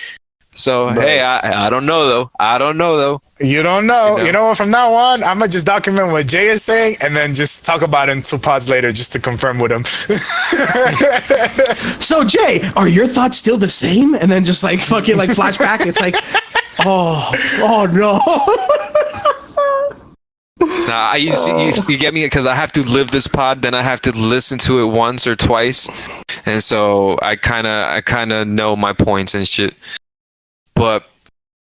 So Bro. hey, I don't know though. You don't know. You know? You know what? From now on, I'm gonna just document what Jay is saying, and then just talk about it in 2 pods later, just to confirm with him. So Jay, are your thoughts still the same? And then just like fucking like flashback. It's like, oh no. Nah, you get me, because I have to live this pod, then I have to listen to it once or twice, and so I kind of know my points and shit. But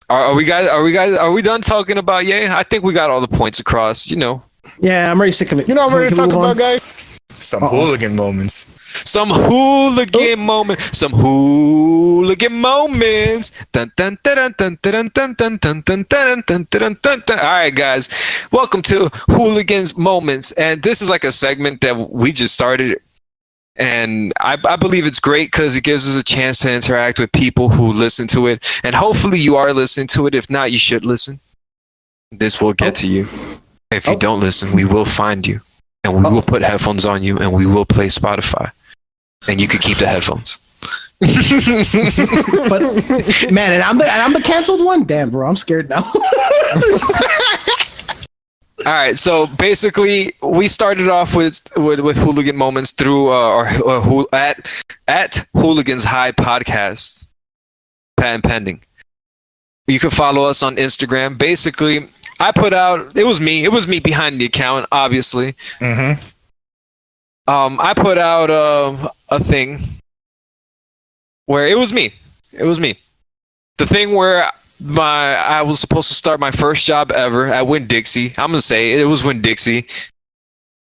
are we done talking about Ye? I think we got all the points across. You know. Yeah, I'm already sick of it. You know what we're Can gonna we talk move on? about, guys? Some hooligan moments. Some hooligan moments. Some hooligan moments. Dun, dun, dun, dun, dun, dun, dun, dun, dun, dun, dun, dun, dun, dun. All right, guys. Welcome to Hooligans Moments. And this is like a segment that we just started. And I believe it's great because it gives us a chance to interact with people who listen to it. And hopefully you are listening to it. If not, you should listen. This will get to you. If you don't listen, we will find you. And we will put headphones on you, and we will play Spotify. And you could keep the headphones. But man, and I'm the canceled one. Damn, bro, I'm scared now. All right, so basically, we started off with hooligan moments through at Hooligans High Podcast, patent pending. You can follow us on Instagram. Basically, I put out, it was me behind the account, obviously. Mm-hmm. I put out a thing where it was me. The thing where I was supposed to start my first job ever at Winn-Dixie. I'm gonna say it was Winn-Dixie,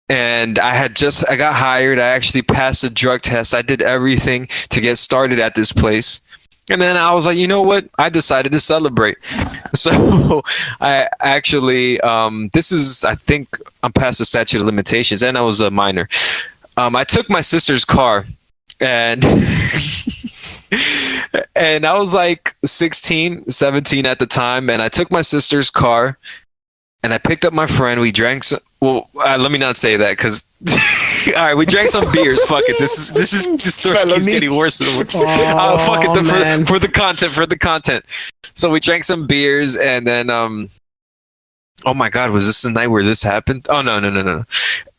and I got hired. I actually passed the drug test. I did everything to get started at this place. And then I was like, you know what? I decided to celebrate. So I actually, I think I'm past the statute of limitations, and I was a minor. I took my sister's car, and and I was like 16, 17 at the time, and I took my sister's car, and I picked up my friend. We drank some. Well, let me not say that, because all right, we drank some beers. Fuck it. This story keeps getting worse. Fuck it. For the content. So we drank some beers, and then oh my God, was this the night where this happened? Oh no.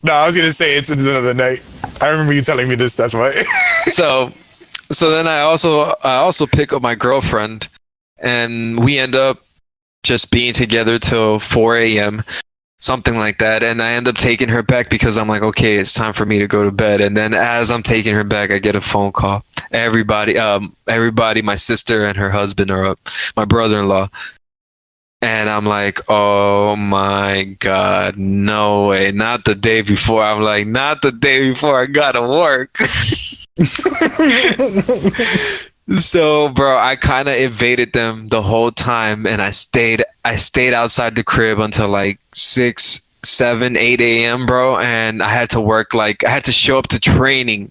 No, I was gonna say it's another night. I remember you telling me this. That's why. So then I also pick up my girlfriend, and we end up just being together till 4 a.m. something like that. And I end up taking her back because I'm like, okay, it's time for me to go to bed. And then as I'm taking her back, I get a phone call. Everybody, my sister and her husband are up, my brother-in-law. And I'm like, oh my God, no way. Not the day before. I'm like, not the day before I gotta work. So, bro, I kind of evaded them the whole time, and I stayed outside the crib until like 6, 7, 8 a.m., bro. And I had to work, I had to show up to training.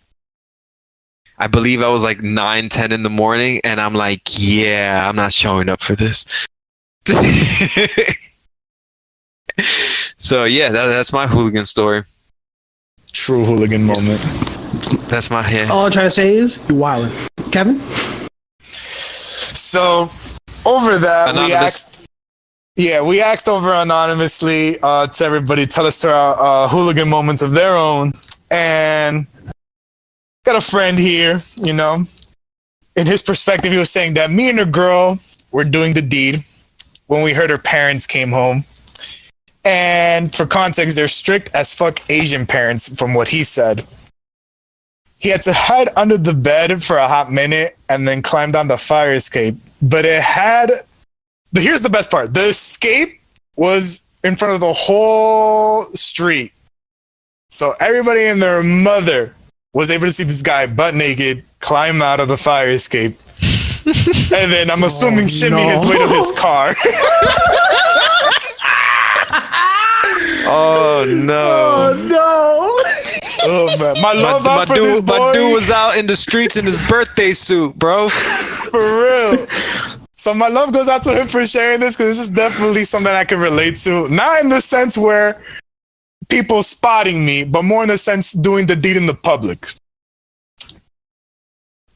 I believe I was like 9, 10 in the morning, and I'm like, yeah, I'm not showing up for this. So yeah, that's my hooligan story. True hooligan moment. That's my hair. All I'm trying to say is you wildin'. Kevin? So over that, Anonymous. we asked over anonymously to everybody, tell us their hooligan moments of their own. And got a friend here, you know. In his perspective, he was saying that me and her girl were doing the deed when we heard her parents came home. And for context, they're strict as fuck Asian parents, from what he said. He had to hide under the bed for a hot minute and then climb down the fire escape. But here's the best part. The escape was in front of the whole street. So everybody and their mother was able to see this guy butt naked climb out of the fire escape. And then I'm assuming shimmy his way to his car. Oh no! Oh no! Oh man, my love out for this boy. My dude was out in the streets in his birthday suit, bro. For real. So my love goes out to him for sharing this, because this is definitely something I can relate to. Not in the sense where people spotting me, but more in the sense doing the deed in the public.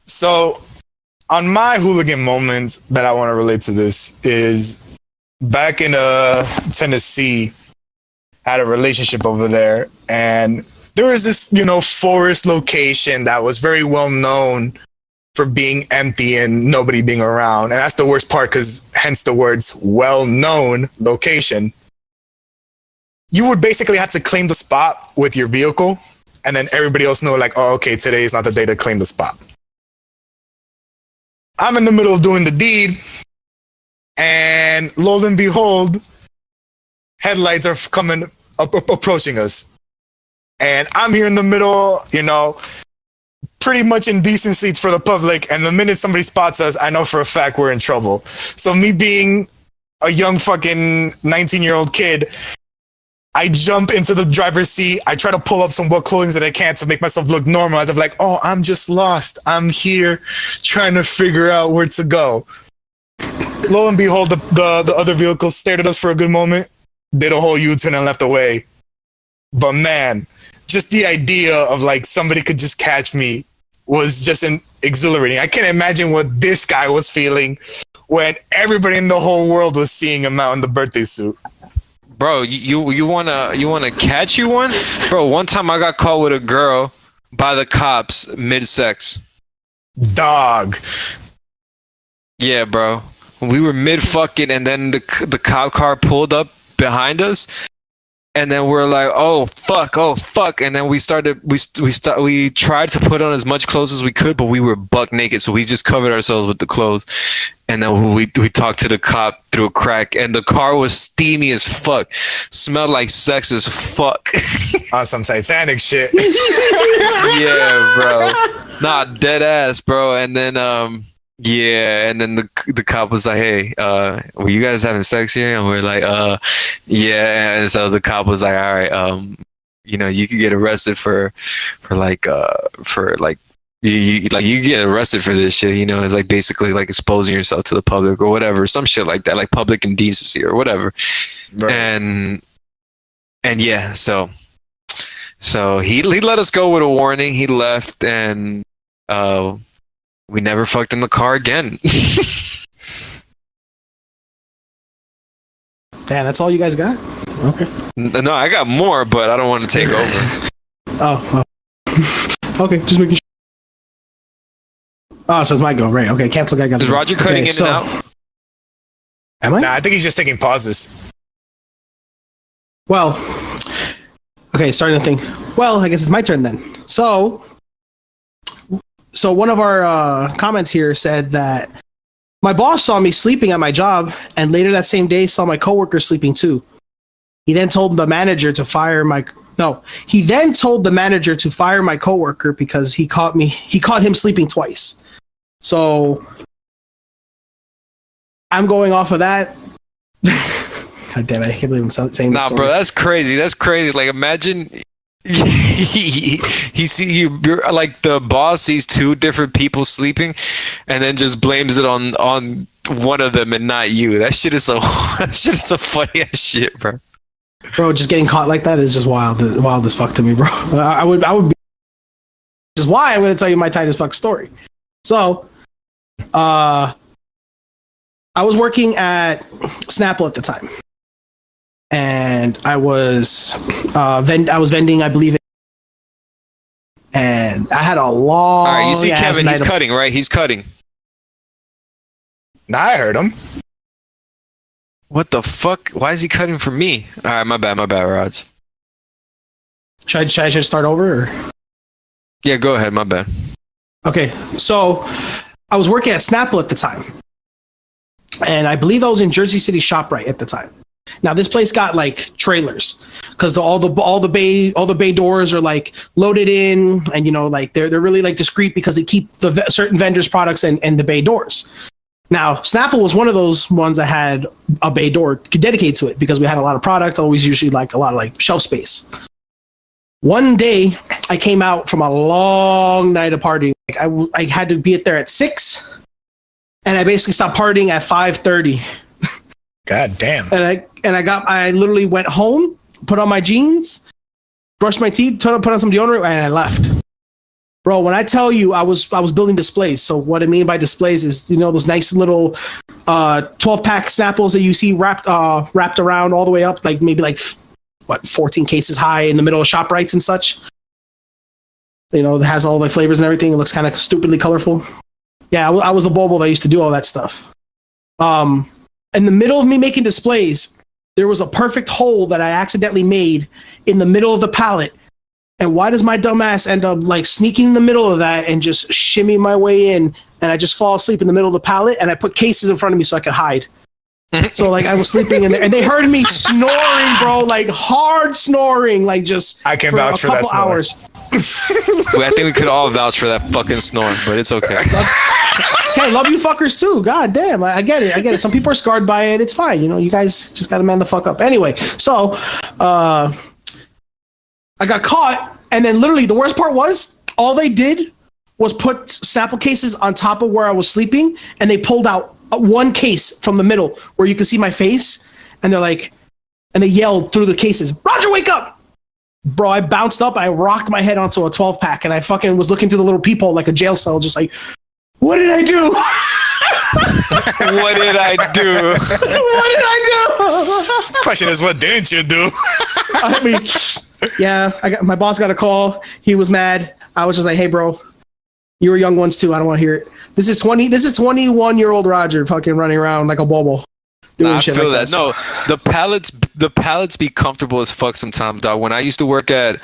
So on my hooligan moments that I want to relate to this is back in Tennessee. I had a relationship over there, and there was this, forest location that was very well known for being empty and nobody being around. And that's the worst part, because hence the words well-known location. You would basically have to claim the spot with your vehicle, and then everybody else know, like, oh, okay, today is not the day to claim the spot. I'm in the middle of doing the deed, and lo and behold, headlights are coming approaching us. And I'm here in the middle, pretty much indecency for the public. And the minute somebody spots us, I know for a fact we're in trouble. So me being a young fucking 19-year-old kid, I jump into the driver's seat. I try to pull up some wet clothing that I can to make myself look normal, as if like, oh, I'm just lost. I'm here trying to figure out where to go. Lo and behold, the other vehicle stared at us for a good moment, did a whole U-turn and left away. But man, just the idea of like somebody could just catch me was just exhilarating. I can't imagine what this guy was feeling when everybody in the whole world was seeing him out in the birthday suit. Bro, you wanna catch you one? Bro, one time I got caught with a girl by the cops mid-sex. Dog. Yeah, bro. We were mid-fucking, and then the cop car pulled up behind us, and then we're like, oh fuck, and then we tried to put on as much clothes as we could, but we were buck naked, so we just covered ourselves with the clothes. And then we talked to the cop through a crack, and the car was steamy as fuck, smelled like sex as fuck. On some Titanic shit. Yeah, bro. Nah, dead ass, bro. And then yeah, and then the cop was like, hey, were you guys having sex here? And we're like, yeah. And so the cop was like, all right, you could get arrested for you get arrested for this shit, it's like basically like exposing yourself to the public or whatever, some shit like that, like public indecency or whatever. Right. And yeah, so he let us go with a warning. He left, and we never fucked in the car again. Damn, that's all you guys got? Okay. No, I got more, but I don't want to take over. Oh. Okay, just making sure. Oh, so it's my go, right? Okay, cancel guy got. Is Roger cutting in and out? Am I? Nah, I think he's just taking pauses. Well, okay, starting the thing. Well, I guess it's my turn then. So one of our comments here said that my boss saw me sleeping at my job, and later that same day saw my coworker sleeping too. He then told the manager to fire my coworker because he caught him sleeping twice. So I'm going off of that. God damn it, I can't believe I'm saying this. Nah, bro, that's crazy. That's crazy. Like, imagine he see you're like the boss sees two different people sleeping and then just blames it on one of them and not you. That shit is so funny as shit, bro. Bro, just getting caught like that is just wild as fuck to me, bro. I would be, which is why I'm going to tell you my tight as fuck story. So, I was working at Snapple at the time, and I was vending, I believe, and I had a long. All right, you see Kevin? He's cutting, right? He's cutting. Nah, I heard him. What the fuck? Why is he cutting for me? All right, my bad, Raj. Should I start over? Or? Yeah, go ahead. My bad. Okay, so I was working at Snapple at the time, and I believe I was in Jersey City ShopRite at the time. Now this place got like trailers because all the bay doors are like loaded in, and like they're really like discreet because they keep the certain vendors' products and the bay doors. Now Snapple was one of those ones that had a bay door dedicated to it because we had a lot of product, always usually like a lot of like shelf space. One day I came out from a long night of partying. Like I had to be there at 6, and I basically stopped partying at 5:30. God damn. And I literally went home, put on my jeans, brushed my teeth, put on some deodorant, and I left. Bro, when I tell you I was building displays, so what I mean by displays is, those nice little 12-pack Snapples that you see wrapped around all the way up, like maybe 14 cases high in the middle of ShopRites and such. It has all the flavors and everything. It looks kind of stupidly colorful. Yeah, I was a bobo that used to do all that stuff. In the middle of me making displays, there was a perfect hole that I accidentally made in the middle of the pallet. And why does my dumbass end up sneaking in the middle of that and just shimmy my way in? And I just fall asleep in the middle of the pallet, and I put cases in front of me so I could hide. So I was sleeping in there, and they heard me snoring, bro, hard snoring, just I can vouch for that snore. Hours. I think we could all vouch for that fucking snore, but it's okay. Okay, love you fuckers too. God damn, I get it. Some people are scarred by it. It's fine. You guys just gotta man the fuck up. Anyway, so I got caught, and then literally the worst part was all they did was put Snapple cases on top of where I was sleeping, and they pulled out one case from the middle where you can see my face, and they yelled through the cases, "Roger, wake up!" Bro, I bounced up, I rocked my head onto a 12-pack, and I fucking was looking through the little peephole like a jail cell, just what did I do? What did I do? What did I do? Question is, what didn't you do? I mean, yeah, my boss got a call. He was mad. I was just like, "Hey, bro, you were young ones too. I don't want to hear it. This is 21-year-old Roger fucking running around like a bobo." Nah, I feel that. No, the pallets be comfortable as fuck sometimes, dog. When I used to work at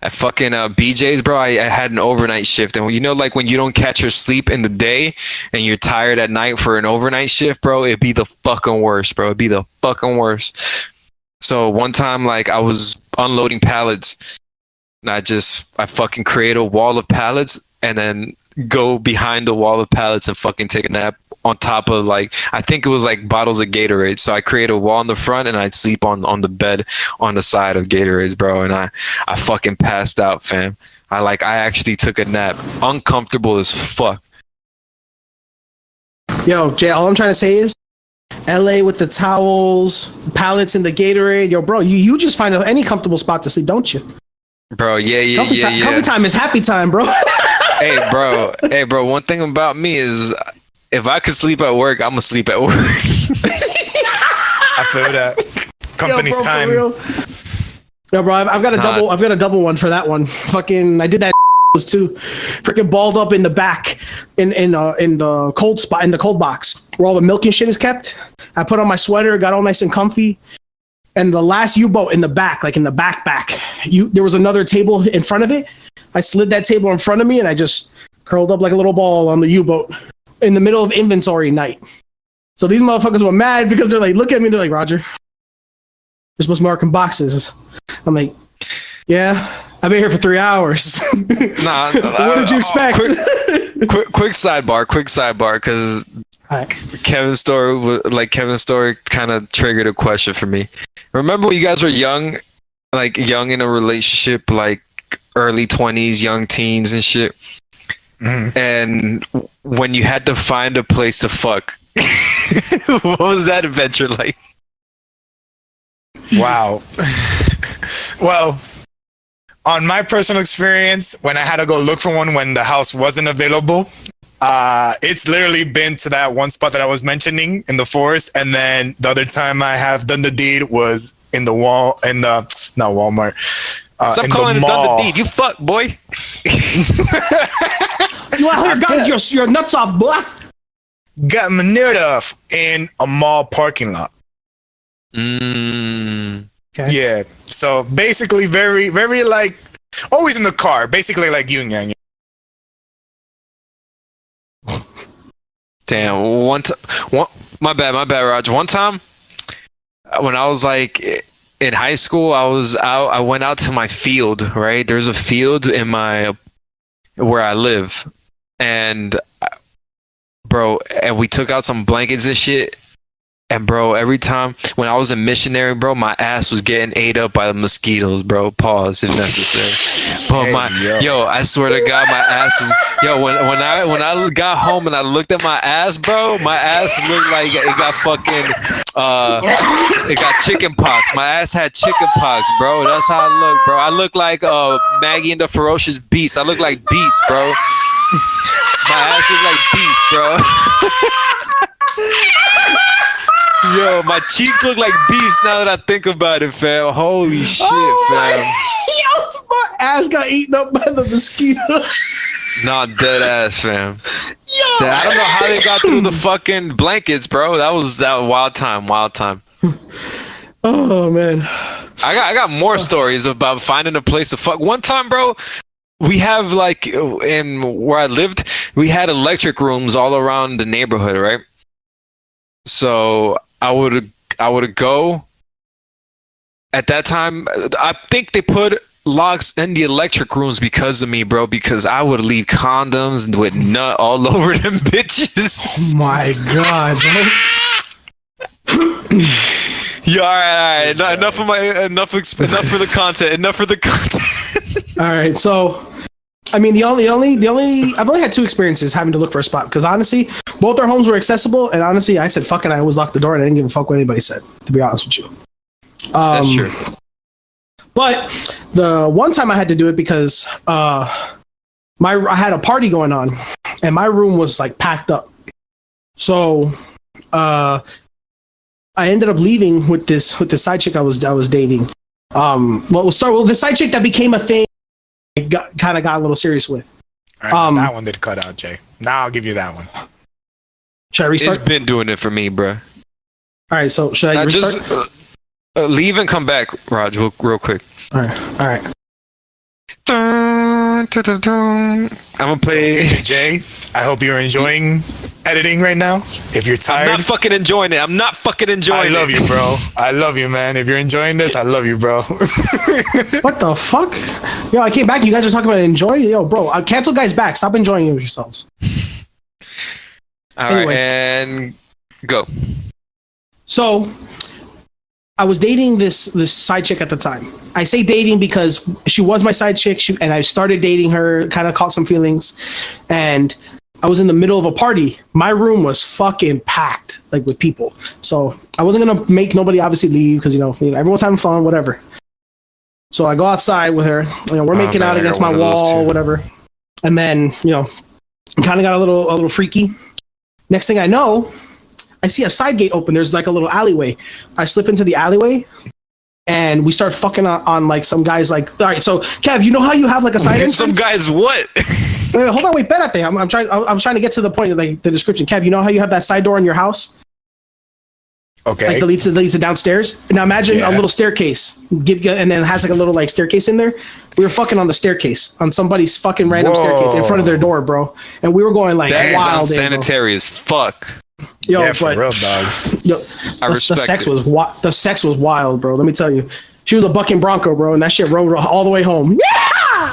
fucking BJ's, bro, I had an overnight shift, and when you don't catch your sleep in the day and you're tired at night for an overnight shift, bro, it'd be the fucking worst, bro. It'd be the fucking worst. So one time, I was unloading pallets, and I fucking create a wall of pallets and then go behind the wall of pallets and fucking take a nap on top of I think it was bottles of Gatorade. So I create a wall in the front, and I'd sleep on the bed on the side of Gatorades, bro. And I fucking passed out, fam. I actually took a nap, uncomfortable as fuck. Yo, Jay, all I'm trying to say is LA with the towels, pallets, and the Gatorade. Yo, bro, you just find any comfortable spot to sleep, don't you? Bro, yeah. Comfy time is happy time, bro. Hey, bro. One thing about me is, if I could sleep at work, I'm gonna sleep at work. I feel that. Company's Yo, bro, time. Yo, bro, I've got a double. I've got a double one for that one. Fucking, I did that was too. Freaking balled up in the back, in the cold spot, in the cold box where all the milk and shit is kept. I put on my sweater, got all nice and comfy. And the last U-boat in the back, in the back, there was another table in front of it. I slid that table in front of me, and I just curled up like a little ball on the U-boat in the middle of inventory night. So these motherfuckers were mad because they're look at me, they're like, "Roger, you're supposed to mark in boxes." I'm like, "Yeah, I've been here for 3 hours." Nah, what did you expect? Quick sidebar, because Kevin's story kind of triggered a question for me. Remember when you guys were young in a relationship, early 20s, young teens and shit? Mm. And when you had to find a place to fuck, what was that adventure like? Wow. Well, on my personal experience, when I had to go look for one when the house wasn't available, it's literally been to that one spot that I was mentioning in the forest, and then the other time I have done the deed was in the not Walmart. Stop in calling the it done mall. the deed. You fuck, boy. You out here got your nuts off, boy. Got manured off in a mall parking lot. Okay. Yeah. So basically, very, very always in the car. Basically, like yin yang. Damn. My bad, Roger. One time, when I was in high school, I went out to my field, right? There's a field where I live, and we took out some blankets and shit. And bro, every time when I was a missionary, bro, my ass was getting ate up by the mosquitoes, bro. Pause if necessary. But I swear to God, my ass was Yo, when I got home and I looked at my ass, bro, my ass looked like it got fucking it got chicken pox. My ass had chicken pox, bro. That's how I look, bro. I look like Maggie and the Ferocious Beast. I look like Beast, bro. My ass look like Beast, bro. Yo, my cheeks look like Beast now that I think about it, fam. Holy shit, fam. Yo, my ass got eaten up by the mosquito. Not dead ass, fam. Yo, I don't know how they got through the fucking blankets, bro. That was that wild time. Oh man, I got more stories about finding a place to fuck. One time, bro, we have like in where I lived, we had electric rooms all around the neighborhood, right? So I would go. At that time, I think they put locks in the electric rooms because of me, bro. Because I would leave condoms with nut all over them bitches. oh my god, bro. Yeah, all right. No, enough for the content. Enough for the content. All right, so I mean, the only I've only had 2 experiences having to look for a spot because honestly, both our homes were accessible, and honestly, I said fuck it. I always locked the door, and I didn't give a fuck what anybody said. To be honest with you, That's true. But the one time I had to do it because I had a party going on, and my room was like packed up. So I ended up leaving with this side chick I was dating. The side chick that became a thing. Kind of got a little serious with. All right, that one did cut out, Jay. Now I'll give you that one. Should I restart? It's been doing it for me, bro. All right, so should I restart? Just leave and come back, Raj, real quick. All right. I'm gonna play. So, Jay, I hope you're enjoying editing right now. If you're tired, I'm not fucking enjoying it. I love you, bro. I love you, man. If you're enjoying this, I love you, bro. What the fuck? Yo, I came back. You guys are talking about enjoy. Yo, bro, cancel guys back. Stop enjoying it with yourselves. All right, and go. So, I was dating this side chick at the time. I say dating because she was my side chick, and I started dating her, kind of caught some feelings, and I was in the middle of a party. My room was fucking packed, like with people. So I wasn't gonna make nobody obviously leave because you know everyone's having fun, whatever. So I go outside with her. We're making out against my wall, whatever. And then kind of got a little freaky. Next thing I know, I see a side gate open. There's like a little alleyway. I slip into the alleyway, and we start fucking on like some guys. Like, all right, so Kev, you know how you have like a side entrance? Some guys what? Wait, hold on, espérate. I'm trying to get to the point of like the description. Kev, you know how you have that side door in your house? Okay. Like that leads to downstairs. Now imagine a little staircase. And then it has like a little like staircase in there. We were fucking on the staircase, on somebody's fucking random staircase in front of their door, bro. And we were going like that wild. That is unsanitary as fuck. Yo, yeah, for real, dog. Yo, I respect the sex was wild, bro. Let me tell you, she was a bucking bronco, bro, and that shit rode all the way home. Yeah.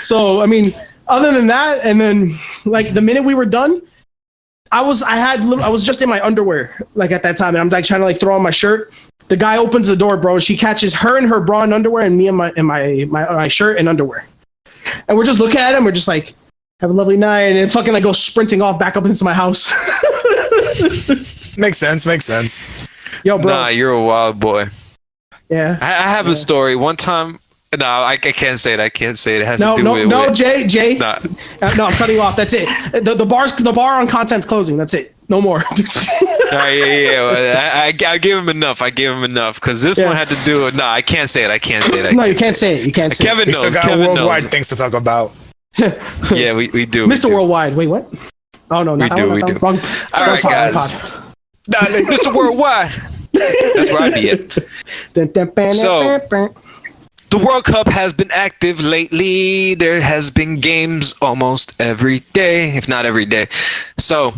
So I mean, other than that, and then like the minute we were done, I was just in my underwear like at that time, and I'm like trying to like throw on my shirt. The guy opens the door, bro. She catches her in her bra and underwear, and me in my shirt and underwear, and we're just looking at him. We're just like, have a lovely night, and then fucking like go sprinting off back up into my house. Makes sense. Yo, bro. Nah, you're a wild boy. Yeah. I have a story. One time, no, I can't say it. I can't say it. It has to do with No, Jay. Nah. No, I'm cutting you off. That's it. The bar on content's closing. That's it. No more. All right, yeah. Well, I gave him enough. Because this one had to do with. No, I can't say it. No, you can't say it. You can't say Kevin it. knows. We still got Kevin worldwide knows. things to talk about. Yeah, we do. Mr. Worldwide. Wait, what? Oh no, We do. Wrong. All right, guys. Mr. Worldwide. That's where I be at. So, the World Cup has been active lately. There has been games almost every day, if not every day. So,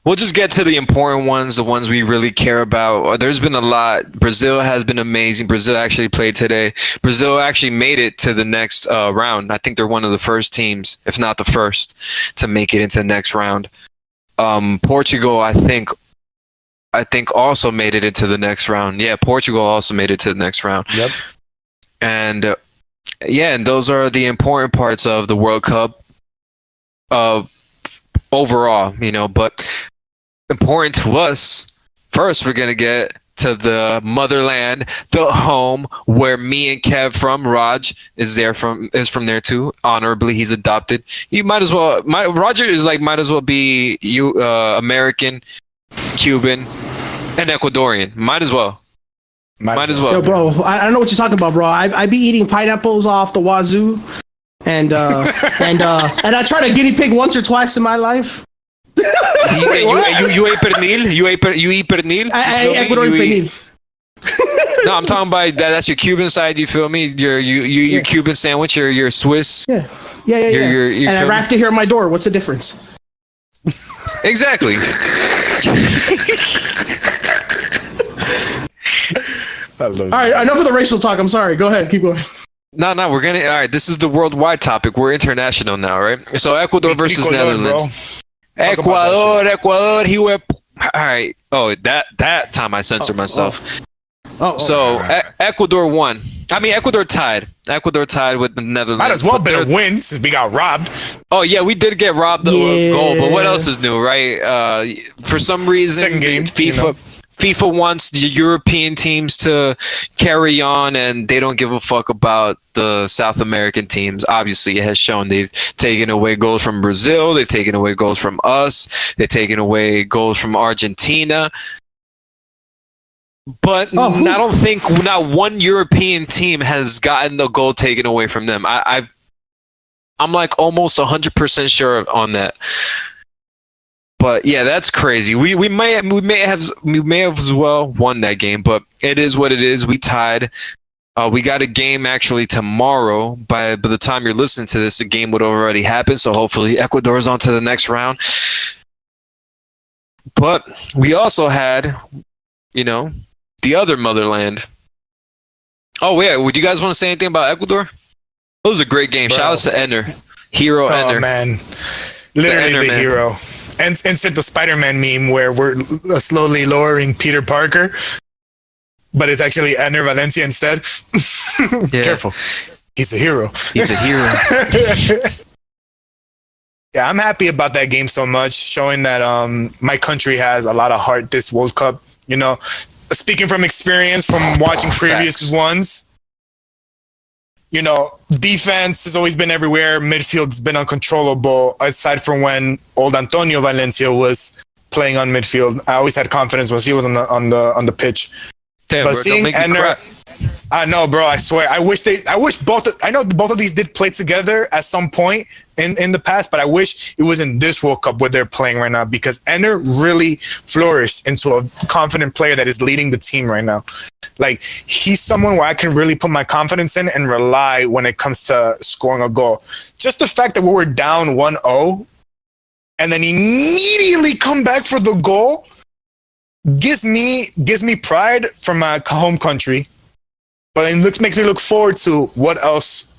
we'll just get to the important ones, the ones we really care about. There's been a lot. Brazil has been amazing. Brazil actually played today. Brazil actually made it to the next round. I think they're one of the first teams, if not the first, to make it into the next round. Portugal, I think also made it into the next round. Yeah, Portugal also made it to the next round. Yep. And Yeah, and those are the important parts of the World Cup overall, but important to us, first we're going to get to the motherland, the home where me and Kev from Raj is from there too. Honorably, he's adopted. You might as well. Roger is might as well be American, Cuban, and Ecuadorian. Might as well. Might as well. Yo, bro, I don't know what you're talking about, bro. I be eating pineapples off the wazoo, and I tried a guinea pig once or twice in my life. You ate pernil? You eat pernil? I Ecuadorian pernil. No, I'm talking about that's your Cuban side. You feel me? Your Cuban sandwich. Your Swiss. Yeah. You and I wrapped it here on my door. What's the difference? Exactly. All right, enough of the racial talk. I'm sorry. Go ahead. Keep going. No, we're gonna. All right, this is the worldwide topic. We're international now, right? So Ecuador versus Netherlands. Ecuador. All right. Oh, that time I censored myself. So Ecuador won. I mean, Ecuador tied. Ecuador tied with the Netherlands. Might as well been a win since we got robbed. Oh yeah, we did get robbed the goal, but what else is new, right? For some reason, Second game, FIFA wants the European teams to carry on, and they don't give a fuck about the South American teams. Obviously, it has shown they've taken away goals from Brazil, they've taken away goals from us, they've taken away goals from Argentina. But I don't think not one European team has gotten the goal taken away from them. I'm almost 100% sure on that. But yeah, that's crazy. We may have as well won that game, but it is what it is. We tied. We got a game actually tomorrow. By the time you're listening to this, the game would already happen. So hopefully Ecuador's on to the next round. But we also had, the other motherland. Oh yeah, would you guys want to say anything about Ecuador? It was a great game. Bro. Shout out to Ender, hero Ender. Oh man. Literally the hero. And insert the Spider-Man meme where we're slowly lowering Peter Parker, but it's actually Ender Valencia instead. Careful. He's a hero. He's a hero. Yeah, I'm happy about that game so much, showing that my country has a lot of heart this World Cup. Speaking from experience from watching previous ones, defense has always been everywhere. Midfield's been uncontrollable, aside from when old Antonio Valencia was playing on midfield. I always had confidence when he was on the pitch. Damn, But bro, seeing don't make me Ender, cry. I know, bro. I swear. I know both of these did play together at some point in the past, but I wish it was in this World Cup where they're playing right now, because Ender really flourished into a confident player that is leading the team right now. Like, he's someone where I can really put my confidence in and rely when it comes to scoring a goal. Just the fact that we were down 1-0 and then immediately come back for the goal gives me pride for my home country. But it makes me look forward to what else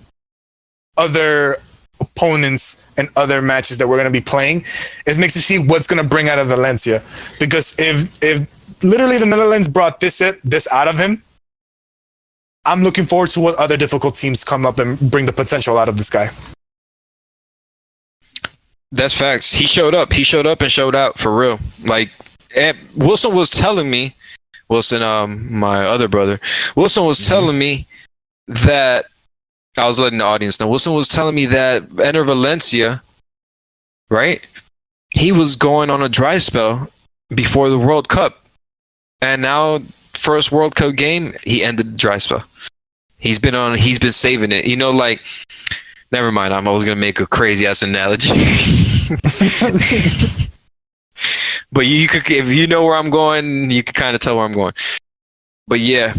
other opponents and other matches that we're going to be playing. It makes me see what's going to bring out of Valencia. Because if literally the Netherlands brought this out of him, I'm looking forward to what other difficult teams come up and bring the potential out of this guy. That's facts. He showed up. He showed up and showed out for real. Like, Wilson was telling me, my other brother, Wilson was telling me that, I was letting the audience know, Wilson was telling me that Enter Valencia, right? He was going on a dry spell before the World Cup. And now, first World Cup game, he ended the dry spell. He's been saving it. Never mind, I was going to make a crazy ass analogy. But you could, if you know where I'm going, you could kind of tell where I'm going. But yeah,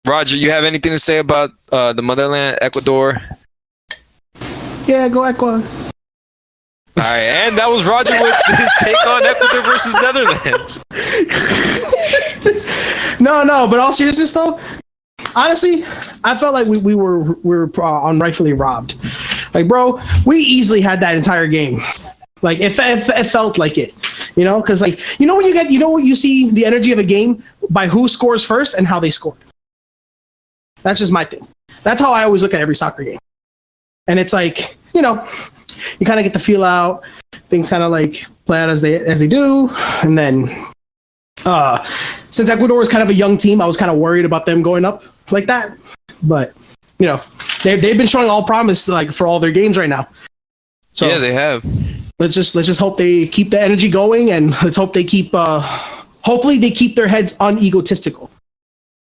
Roger, you have anything to say about the motherland, Ecuador? Yeah, go Ecuador. All right, and that was Roger with his take on Ecuador versus Netherlands. No, but all seriousness though, honestly, I felt like we were unrightfully robbed. Like, bro, we easily had that entire game. Like, it felt like it, because when you see the energy of a game by who scores first and how they scored. That's just my thing. That's how I always look at every soccer game. And it's like, you know, you kind of get the feel out. Things kind of like play out as they do. And then since Ecuador is kind of a young team, I was kind of worried about them going up like that. But, you know, they've been showing all promise like for all their games right now. So yeah, they have. Let's just hope they keep the energy going, and let's hope they keep hopefully they keep their heads unegotistical.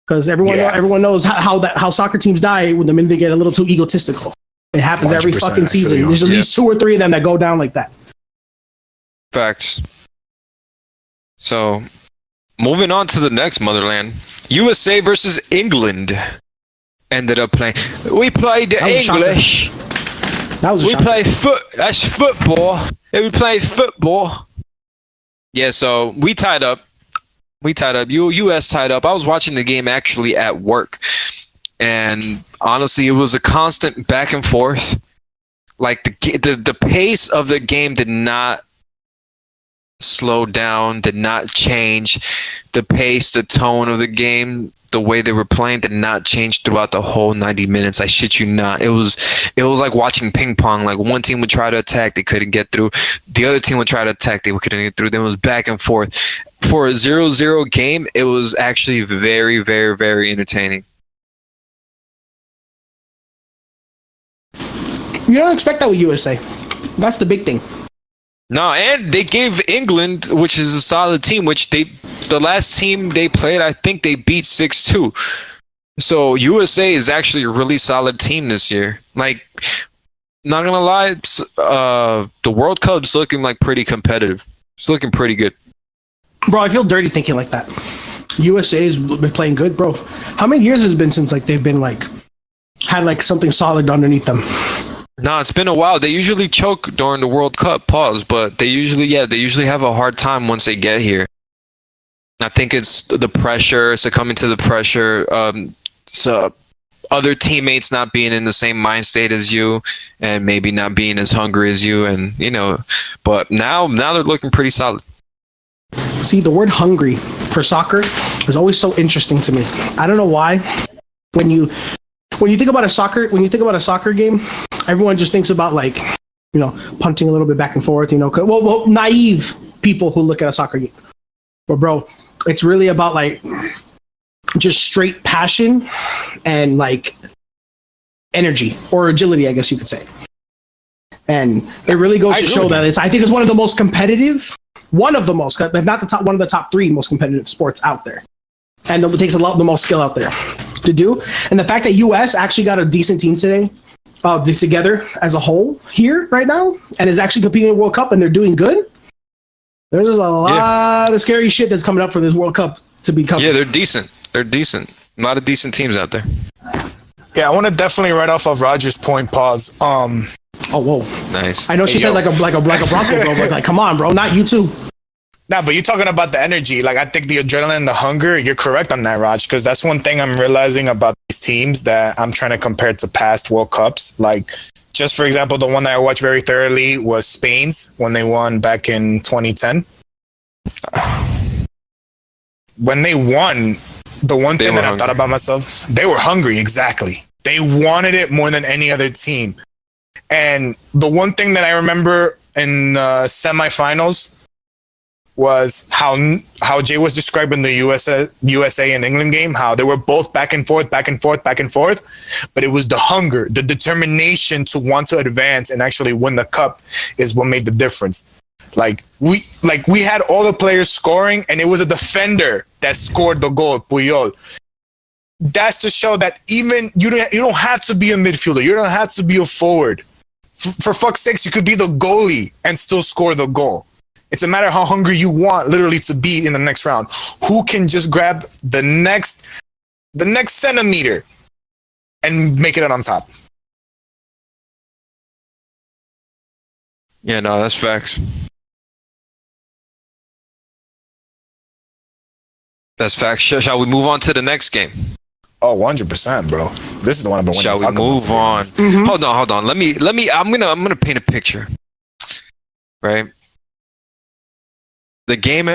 Because everyone knows how soccer teams die when the minute they get a little too egotistical. It happens every fucking season. There's at least 2 or 3 of them that go down like that. Facts. So, moving on to the next motherland, USA versus England ended up playing. We played the English. That was we play That's football. We play football. Yeah, so we tied up. US tied up. I was watching the game actually at work. And honestly, it was a constant back and forth. Like the pace of the game did not slow down, did not change. The pace, the tone of the game, the way they were playing did not change throughout the whole 90 minutes. I shit you not. It was like watching ping pong. Like one team would try to attack, they couldn't get through. The other team would try to attack, they couldn't get through. Then it was back and forth. For a 0-0 game, it was actually very, very, very entertaining. You don't expect that with USA. That's the big thing. No, and they gave England, which is a solid team, which the last team they played, I think they beat 6-2. So USA is actually a really solid team this year. Like, not gonna lie, the World Cup's looking like pretty competitive. It's looking pretty good. Bro, I feel dirty thinking like that. USA has been playing good, bro. How many years has it been since like they've been like had like something solid underneath them? No, it's been a while. They usually choke during the World Cup, but they usually have a hard time once they get here. I think it's the pressure, succumbing to the pressure, so other teammates not being in the same mind state as you, and maybe not being as hungry as you, and you know. But now they're looking pretty solid. See, the word "hungry" for soccer is always so interesting to me. I don't know why. When you think about a soccer game, everyone just thinks about like, you know, punting a little bit back and forth. You know, well, naive people who look at a soccer game. But bro, it's really about like just straight passion and like energy or agility, I guess you could say. And it really goes to show that I think it's one of the most competitive, if not one of the top 3 most competitive sports out there. And it takes the most skill out there to do. And the fact that US actually got a decent team today, together as a whole here right now, and is actually competing in the World Cup, and they're doing good. There's a lot of scary shit that's coming up for this World Cup to be coming. Yeah, they're decent. A lot of decent teams out there. Yeah, I want to definitely write off of Roger's point. Pause. Oh, whoa. Nice. I know she said like a Bronco, bro, but like, come on, bro, not you too. Nah, but you're talking about the energy. Like, I think the adrenaline, the hunger, you're correct on that, Raj, because that's one thing I'm realizing about these teams that I'm trying to compare to past World Cups. Like, just for example, the one that I watched very thoroughly was Spain's when they won back in 2010. When they won, the one thing that I thought about myself, they were hungry, exactly. They wanted it more than any other team. And the one thing that I remember in semifinals was how Jay was describing the USA and England game, how they were both back and forth, but it was the hunger, the determination to want to advance and actually win the cup is what made the difference. Like we had all the players scoring, and it was a defender that scored the goal, Puyol. That's to show that even you don't have to be a midfielder, you don't have to be a forward. For fuck's sakes, you could be the goalie and still score the goal. It's a matter of how hungry you want literally to be in the next round. Who can just grab the next centimeter and make it out on top? Yeah, no, that's facts. That's facts. Shall we move on to the next game? Oh, 100%, bro. This is the one I've been waiting to talk about. Shall we move on? Mm-hmm. Hold on. Let me. I'm gonna paint a picture. Right. The game.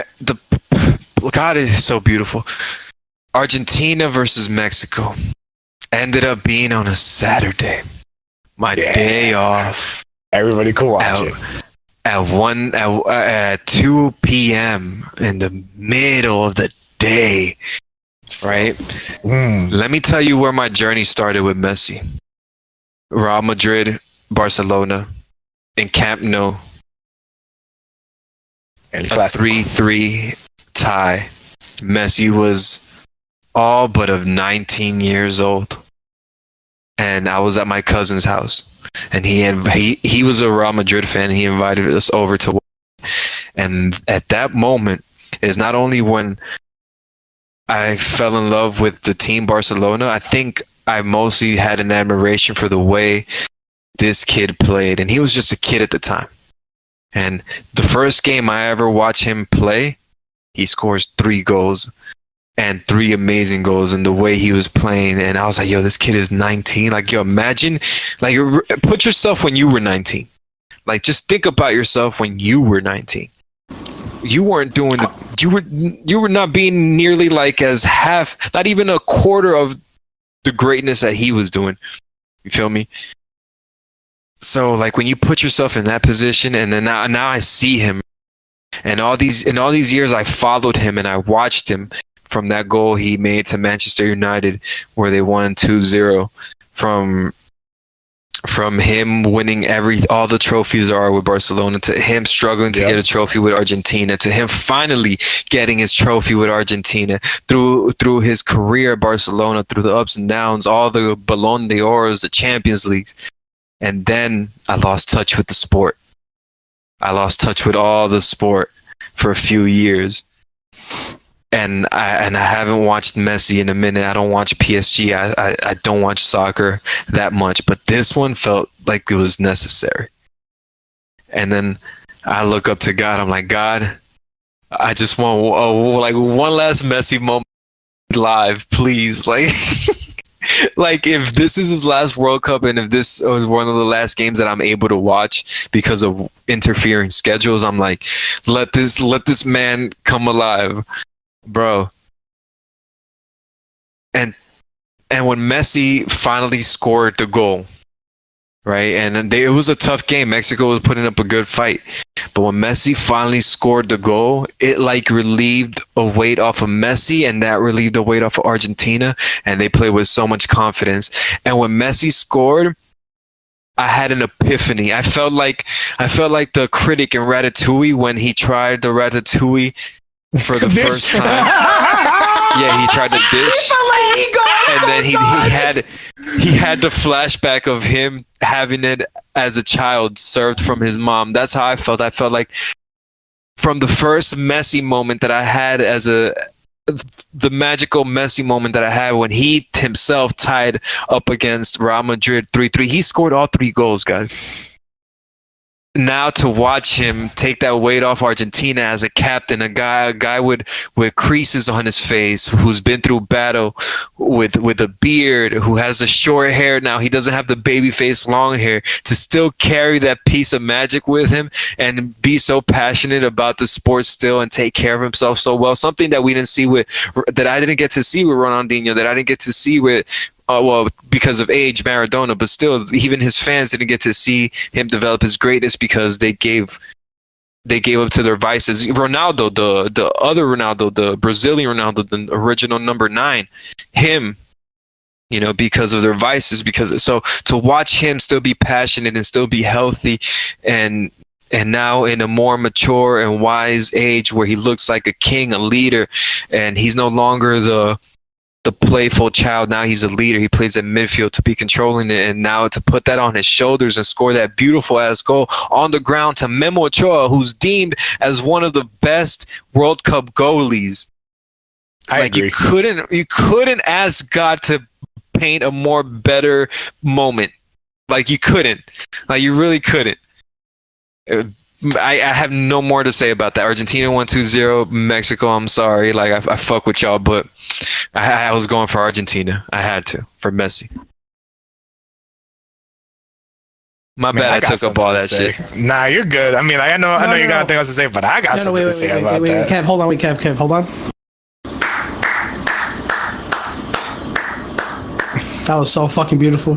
God, it is so beautiful. Argentina versus Mexico. ended up being on a Saturday, my day off. Everybody could watch it. At 2 p.m. in the middle of the day, right? Let me tell you where my journey started with Messi. Real Madrid, Barcelona, in Camp Nou. El A Clásico. 3-3 tie. Messi was all but of 19 years old. And I was at my cousin's house. And he was a Real Madrid fan. He invited us over to watch. And at that moment is not only when I fell in love with the team Barcelona, I think I mostly had an admiration for the way this kid played. And he was just a kid at the time. And the first game I ever watched him play, he scores 3 goals and 3 amazing goals in the way he was playing. And I was like, yo, this kid is 19. Like, yo, imagine, like, put yourself when you were 19. Like, just think about yourself when you were 19. You weren't doing you were not being nearly like as half, not even a quarter of the greatness that he was doing. You feel me? So like when you put yourself in that position, and then now I see him, and all these years I followed him and I watched him from that goal he made to Manchester United where they won 2-0, from him winning all the trophies there are with Barcelona, to him struggling to get a trophy with Argentina, to him finally getting his trophy with Argentina, through his career at Barcelona, through the ups and downs, all the Ballon d'Ors, the Champions Leagues. And then I lost touch with the sport. I lost touch with all the sport for a few years. And I haven't watched Messi in a minute. I don't watch PSG. I don't watch soccer that much. But this one felt like it was necessary. And then I look up to God. I'm like, God, I just want like one last Messi moment live, please. Like, like if this is his last World Cup, and if this was one of the last games that I'm able to watch because of interfering schedules, I'm like, let this man come alive, bro. And when Messi finally scored the goal, right? And it was a tough game. Mexico was putting up a good fight. But when Messi finally scored the goal, it like relieved a weight off of Messi, and that relieved a weight off of Argentina. And they played with so much confidence. And when Messi scored, I had an epiphany. I felt like the critic in Ratatouille when he tried the ratatouille for the first time. Yeah, he tried to dish. And then he had the flashback of him having it as a child served from his mom. That's how I felt. I felt like from the first Messi moment that I had the magical Messi moment that I had when he himself tied up against Real Madrid 3-3. He scored all 3 goals, guys. Now to watch him take that weight off Argentina as a captain, a guy with creases on his face, who's been through battle with a beard, who has the short hair now. He doesn't have the baby face long hair, to still carry that piece of magic with him and be so passionate about the sport still and take care of himself so well. Something that I didn't get to see with Ronaldinho, that I didn't get to see with well, because of age, Maradona, but still, even his fans didn't get to see him develop his greatness because they gave up to their vices. Ronaldo, the other Ronaldo, the Brazilian Ronaldo, the original number 9, him, because of their vices. So to watch him still be passionate and still be healthy, and now in a more mature and wise age where he looks like a king, a leader, and he's no longer the playful child. Now he's a leader. He plays at midfield to be controlling it, and now to put that on his shoulders and score that beautiful ass goal on the ground to Memo Ochoa, who's deemed as one of the best World Cup goalies. I agree. You couldn't ask God to paint a more better moment. Like, you couldn't. Like, you really couldn't. I have no more to say about that. Argentina won 2-0. Mexico, I'm sorry. Like, I fuck with y'all, but I was going for Argentina. I had to, for Messi. My bad, I took up all that shit. Nah, you're good. I mean, I know you got nothing else to say, but I got something to say about that. Kev, hold on. Kev, hold on. That was so fucking beautiful.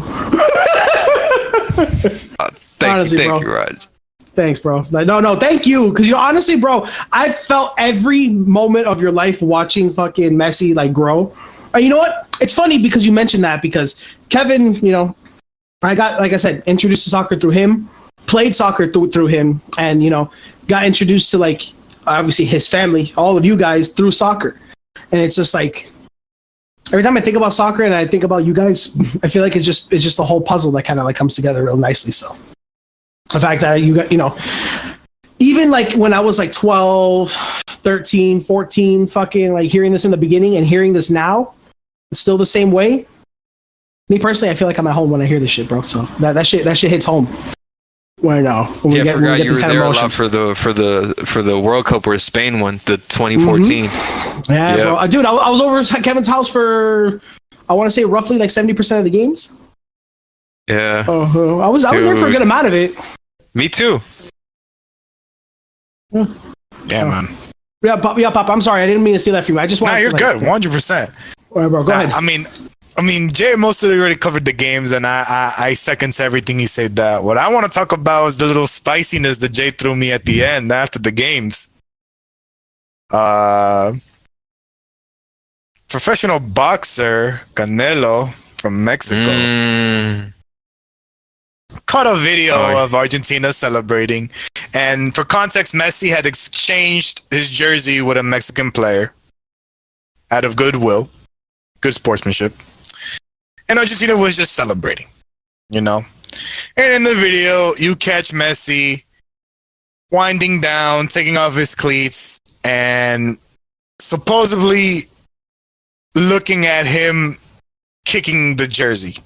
Thank Honestly, you, Raj. Thanks, bro. Like, no, thank you. Because, honestly, bro, I felt every moment of your life watching fucking Messi, like, grow. And you know what? It's funny because you mentioned that because Kevin, I got, like I said, introduced to soccer through him, played soccer through him, and, got introduced to, like, obviously his family, all of you guys, through soccer. And it's just like, every time I think about soccer and I think about you guys, I feel like it's just a whole puzzle that kind of like comes together real nicely. So the fact that you got, even like when I was like 12, 13, 14, fucking like hearing this in the beginning and hearing this now, it's still the same way. Me personally, I feel like I'm at home when I hear this shit, bro. So that shit hits home. When we get you this were kind there of a lot emotions. for the World Cup where Spain won, the 2014. Yeah, bro. Dude, I was over at Kevin's house for, I want to say roughly like 70% of the games. Yeah. I was there for a good amount of it. Me too. Yeah, man. Yeah, Pop. I'm sorry, I didn't mean to say that for you. I just wanted. Nah, you're to, good. 100%. All right, bro. Go ahead. I mean, Jay mostly already covered the games, and I second to everything he said. That what I want to talk about is the little spiciness that Jay threw me at the end after the games. Professional boxer Canelo from Mexico caught a video of Argentina celebrating, and for context, Messi had exchanged his jersey with a Mexican player out of goodwill, good sportsmanship. And Argentina was just celebrating, And in the video, you catch Messi winding down, taking off his cleats, and supposedly looking at him kicking the jersey.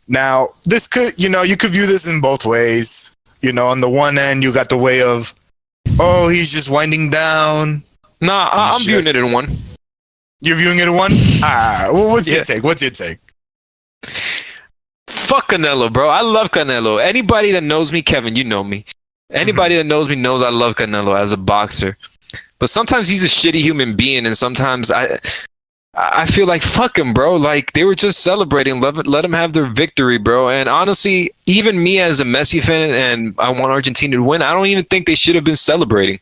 Now, this could, you could view this in both ways. On the one end, you got the way of, oh, he's just winding down. Nah, I'm viewing it in one. You're viewing it in one? What's your take? What's your take? Fuck Canelo, bro. I love Canelo. Anybody that knows me, Kevin, you know me. Anybody that knows me knows I love Canelo as a boxer. But sometimes he's a shitty human being, and sometimes I feel like fuck him, bro. Like they were just celebrating. Let him have their victory, bro. And honestly, even me as a Messi fan, and I want Argentina to win, I don't even think they should have been celebrating.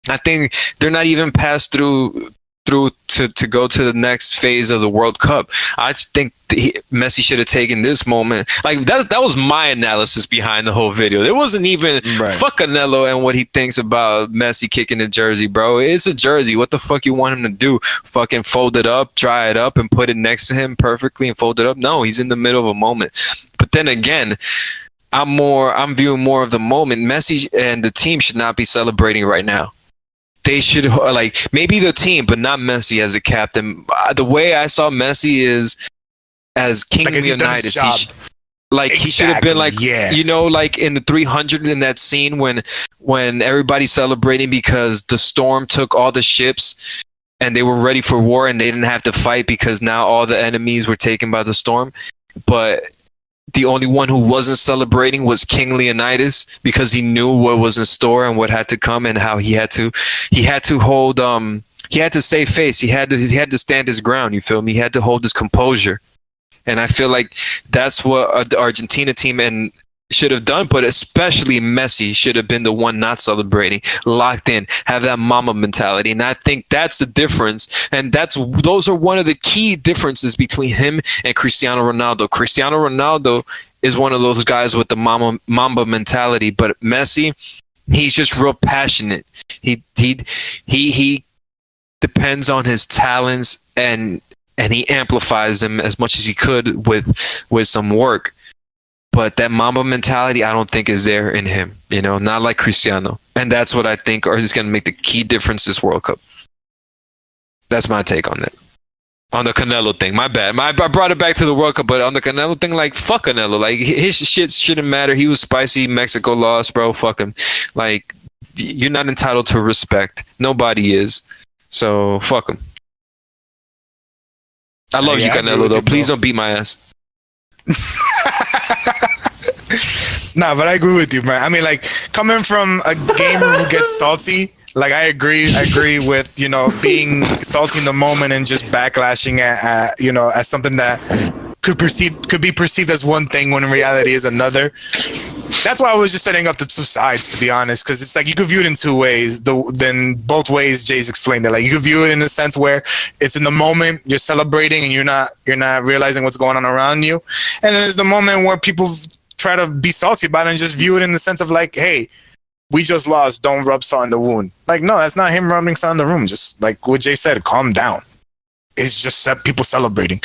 I think they're not even passed through to go to the next phase of the World Cup. I just think Messi should have taken this moment. Like that was my analysis behind the whole video. It wasn't even fuck Canelo and what he thinks about Messi kicking the jersey, bro. It's a jersey. What the fuck you want him to do? Fucking fold it up, dry it up, and put it next to him perfectly and fold it up? No, he's in the middle of a moment. But then again, I'm viewing more of the moment. Messi and the team should not be celebrating right now. They should, like, maybe the team, but not Messi as a captain. The way I saw Messi is as King Leonidas. He should have been like, like in the 300 in that scene when everybody's celebrating because the storm took all the ships and they were ready for war and they didn't have to fight because now all the enemies were taken by the storm. But the only one who wasn't celebrating was King Leonidas because he knew what was in store and what had to come and how he had to hold he had to save face. He had to stand his ground, you feel me? He had to hold his composure. And I feel like that's what the Argentina team should have done, but especially Messi should have been the one not celebrating, locked in, have that mama mentality. And I think that's the difference. And those are one of the key differences between him and Cristiano Ronaldo. Cristiano Ronaldo is one of those guys with the mamba mentality, but Messi, he's just real passionate. He depends on his talents and he amplifies them as much as he could with some work. But that Mamba mentality, I don't think is there in him, not like Cristiano. And that's what I think is going to make the key difference this World Cup. That's my take on that. On the Canelo thing, my bad. I brought it back to the World Cup, but on the Canelo thing, like, fuck Canelo. Like, his shit shouldn't matter. He was spicy. Mexico lost, bro. Fuck him. Like, you're not entitled to respect. Nobody is. So, fuck him. I love you, Canelo, though. Please don't beat my ass. Nah, but I agree with you, man. I mean, like, coming from a gamer who gets salty, Like I agree with, you know, being salty in the moment and just backlashing at you know, as something that could be perceived as one thing when in reality is another. That's why I was just setting up the two sides, to be honest, because it's like you could view it in two ways. Then both ways Jay's explained it. Like you could view it in a sense where it's in the moment, you're celebrating and you're not realizing what's going on around you, and then there's the moment where people try to be salty about it and just view it in the sense of like, hey, we just lost, don't rub salt in the wound. Like, no, that's not him rubbing salt in the room. Just like what Jay said, calm down. It's just people celebrating.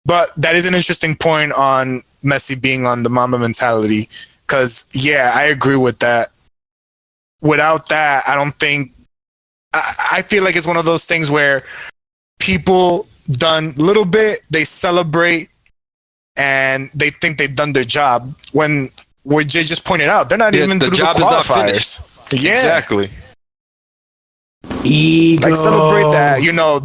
But that is an interesting point on Messi being on the Mamba mentality. Because, yeah, I agree with that. Without that, I don't think... I feel like it's one of those things where people done a little bit, they celebrate, and they think they've done their job. When what Jay just pointed out, they're not even through the qualifiers. Yeah. Exactly. Ego. Like, celebrate that. You know,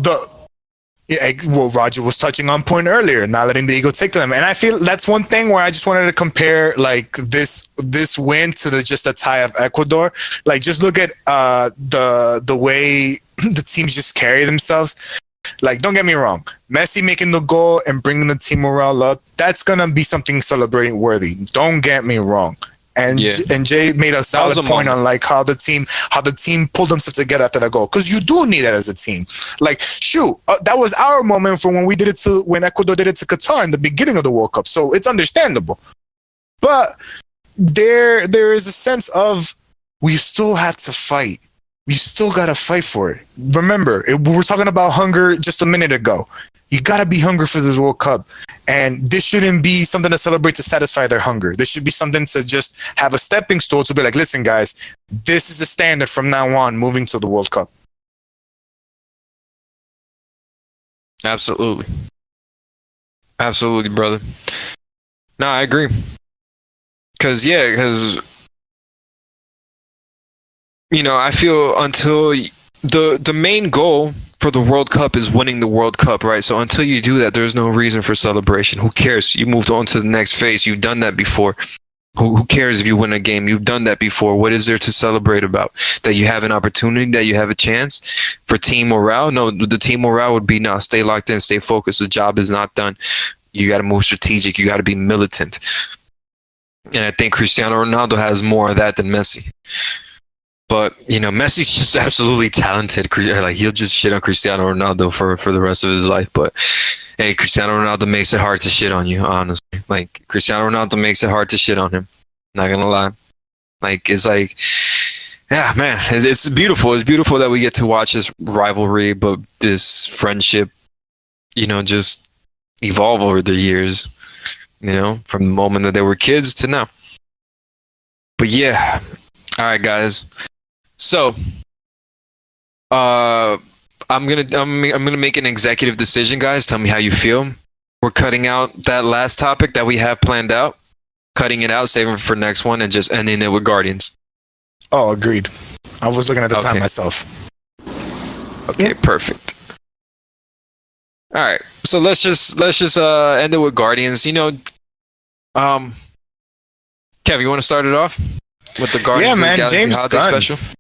well, Roger was touching on point earlier, not letting the ego take to them, and I feel that's one thing where I just wanted to compare like this win to just a tie of Ecuador. Like, just look at the way the teams just carry themselves. Like, don't get me wrong, Messi making the goal and bringing the team morale up, that's gonna be something celebrating worthy. Don't get me wrong. And and Jay made a solid point on like how the team pulled themselves together after that goal, because you do need that as a team. Like, shoot, that was our moment for when when Ecuador did it to Qatar in the beginning of the World Cup. So it's understandable, but there is a sense of we still have to fight. We still gotta fight for it. Remember, we were talking about hunger just a minute ago. You gotta be hungry for this World Cup, and this shouldn't be something to celebrate to satisfy their hunger. This should be something to just have a stepping stool to be like, listen, guys, this is the standard from now on, moving to the World Cup. Absolutely, brother. No, I agree. Because you know, I feel until the main goal for the World Cup is winning the World Cup, right? So until you do that, there's no reason for celebration. Who cares? You moved on to the next phase. You've done that before. Who cares if you win a game? You've done that before. What is there to celebrate about? That you have an opportunity, that you have a chance for team morale? No, the team morale would be, no, stay locked in, stay focused. The job is not done. You got to move strategic. You got to be militant. And I think Cristiano Ronaldo has more of that than Messi. But, you know, Messi's just absolutely talented. Like, he'll just shit on Cristiano Ronaldo for the rest of his life. But, hey, Cristiano Ronaldo makes it hard to shit on you, honestly. Like, Cristiano Ronaldo makes it hard to shit on him. Not gonna lie. Like, it's like, yeah, man, it's beautiful. It's beautiful that we get to watch this rivalry, but this friendship, you know, just evolve over the years, you know, from the moment that they were kids to now. But, yeah. All right, guys. So, I'm gonna make an executive decision, guys. Tell me how you feel. We're cutting out that last topic that we have planned out, cutting it out, saving it for next one, and just ending it with Guardians. Oh, agreed. I was looking at the time myself. Okay, perfect. All right, so let's just end it with Guardians. You know, Kev, you want to start it off with the Guardians? Yeah, man. of the Galaxy James Holiday Gunn. Special?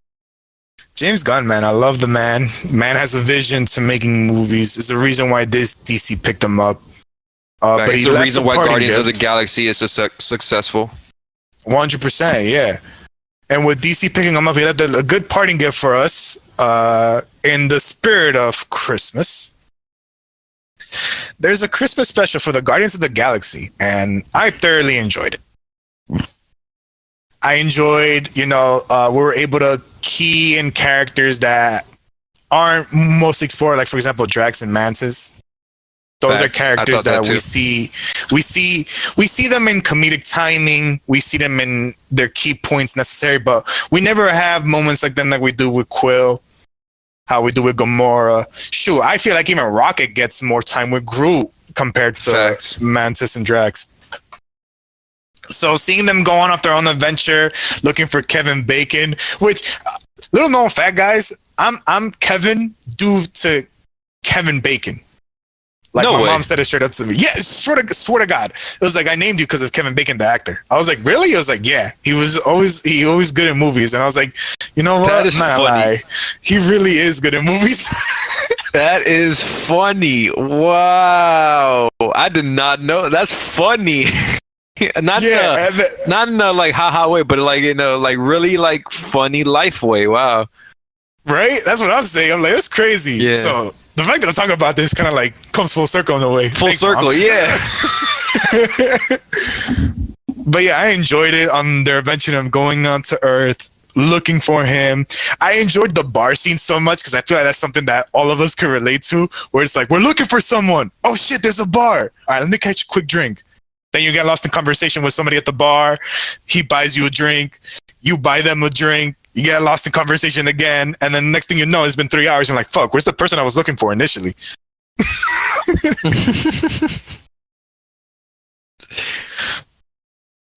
James Gunn, man, I love the man. Man has a vision to making movies. It's the reason why DC picked him up. But It's the reason why Guardians of the Galaxy is so successful. 100%, yeah. And with DC picking him up, he left a good parting gift for us in the spirit of Christmas. There's a Christmas special for the Guardians of the Galaxy, and I thoroughly enjoyed it. I enjoyed, you know, we were able to key in characters that aren't most explored, like, for example, Drax and Mantis. Those are characters that we see them in comedic timing. We see them in their key points necessary, but we never have moments like them like we do with Quill, how we do with Gamora. Shoot, I feel like even Rocket gets more time with Groot compared to Mantis and Drax. So seeing them go on their own adventure, looking for Kevin Bacon, which, little known fact, guys, I'm Kevin due to Kevin Bacon. Like No my way. mom said it straight up to me. Yeah, swear to God. It was like, I named you because of Kevin Bacon, the actor. I was like, really? I was like, yeah. He always good in movies. And I was like, you know what? That is Not gonna funny. lie. He really is good in movies. That is funny. Wow. I did not know. That's funny. not Yeah, in a, not in a like haha way, but like like really like funny life way. Wow. right? That's what I'm saying. I'm like, that's crazy. Yeah. So the fact that I'm talking about this kind of like comes full circle in a way. Full Thanks, circle. Mom. Yeah. But yeah, I enjoyed it on their adventure. I'm going on to Earth, looking for him. I enjoyed the bar scene so much because I feel like that's something that all of us could relate to, where it's like, we're looking for someone. Oh shit, there's a bar. All right, let me catch a quick drink. Then you get lost in conversation with somebody at the bar. He buys you a drink. You buy them a drink. You get lost in conversation again. And then next thing you know, it's been 3 hours. I'm like, fuck, where's the person I was looking for initially?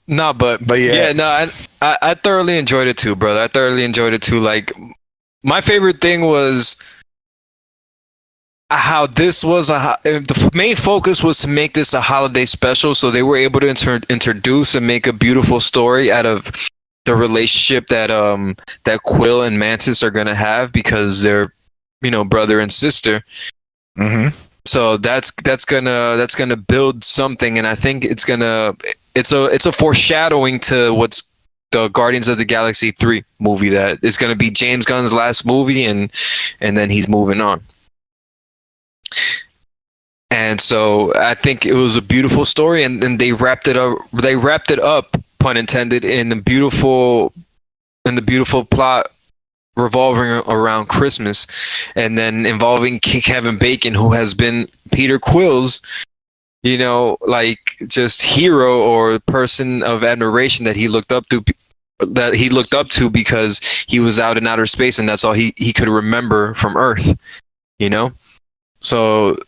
No, but yeah. no, I thoroughly enjoyed it too, brother. I thoroughly enjoyed it too. Like, my favorite thing was how this was the main focus was to make this a holiday special, so they were able to introduce and make a beautiful story out of the relationship that that Quill and Mantis are gonna have, because they're brother and sister. Mm-hmm. So that's gonna build something, and I think it's a foreshadowing to what's the Guardians of the Galaxy 3 movie that is gonna be James Gunn's last movie, and then he's moving on. And so I think it was a beautiful story, and they wrapped it up. They wrapped it up, pun intended, in the beautiful plot revolving around Christmas, and then involving Kevin Bacon, who has been Peter Quill's, like just hero or person of admiration that he looked up to, because he was out in outer space, and that's all he could remember from Earth. So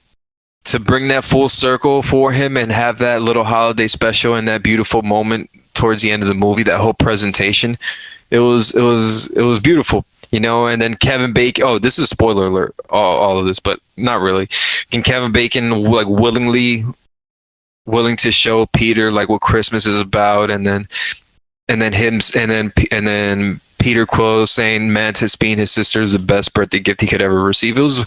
to bring that full circle for him and have that little holiday special and that beautiful moment towards the end of the movie, that whole presentation, it was beautiful, and then Kevin Bacon, oh, this is spoiler alert, all of this, but not really. And Kevin Bacon, like, willing to show Peter like what Christmas is about, and then Peter Quill saying Mantis being his sister is the best birthday gift he could ever receive. It was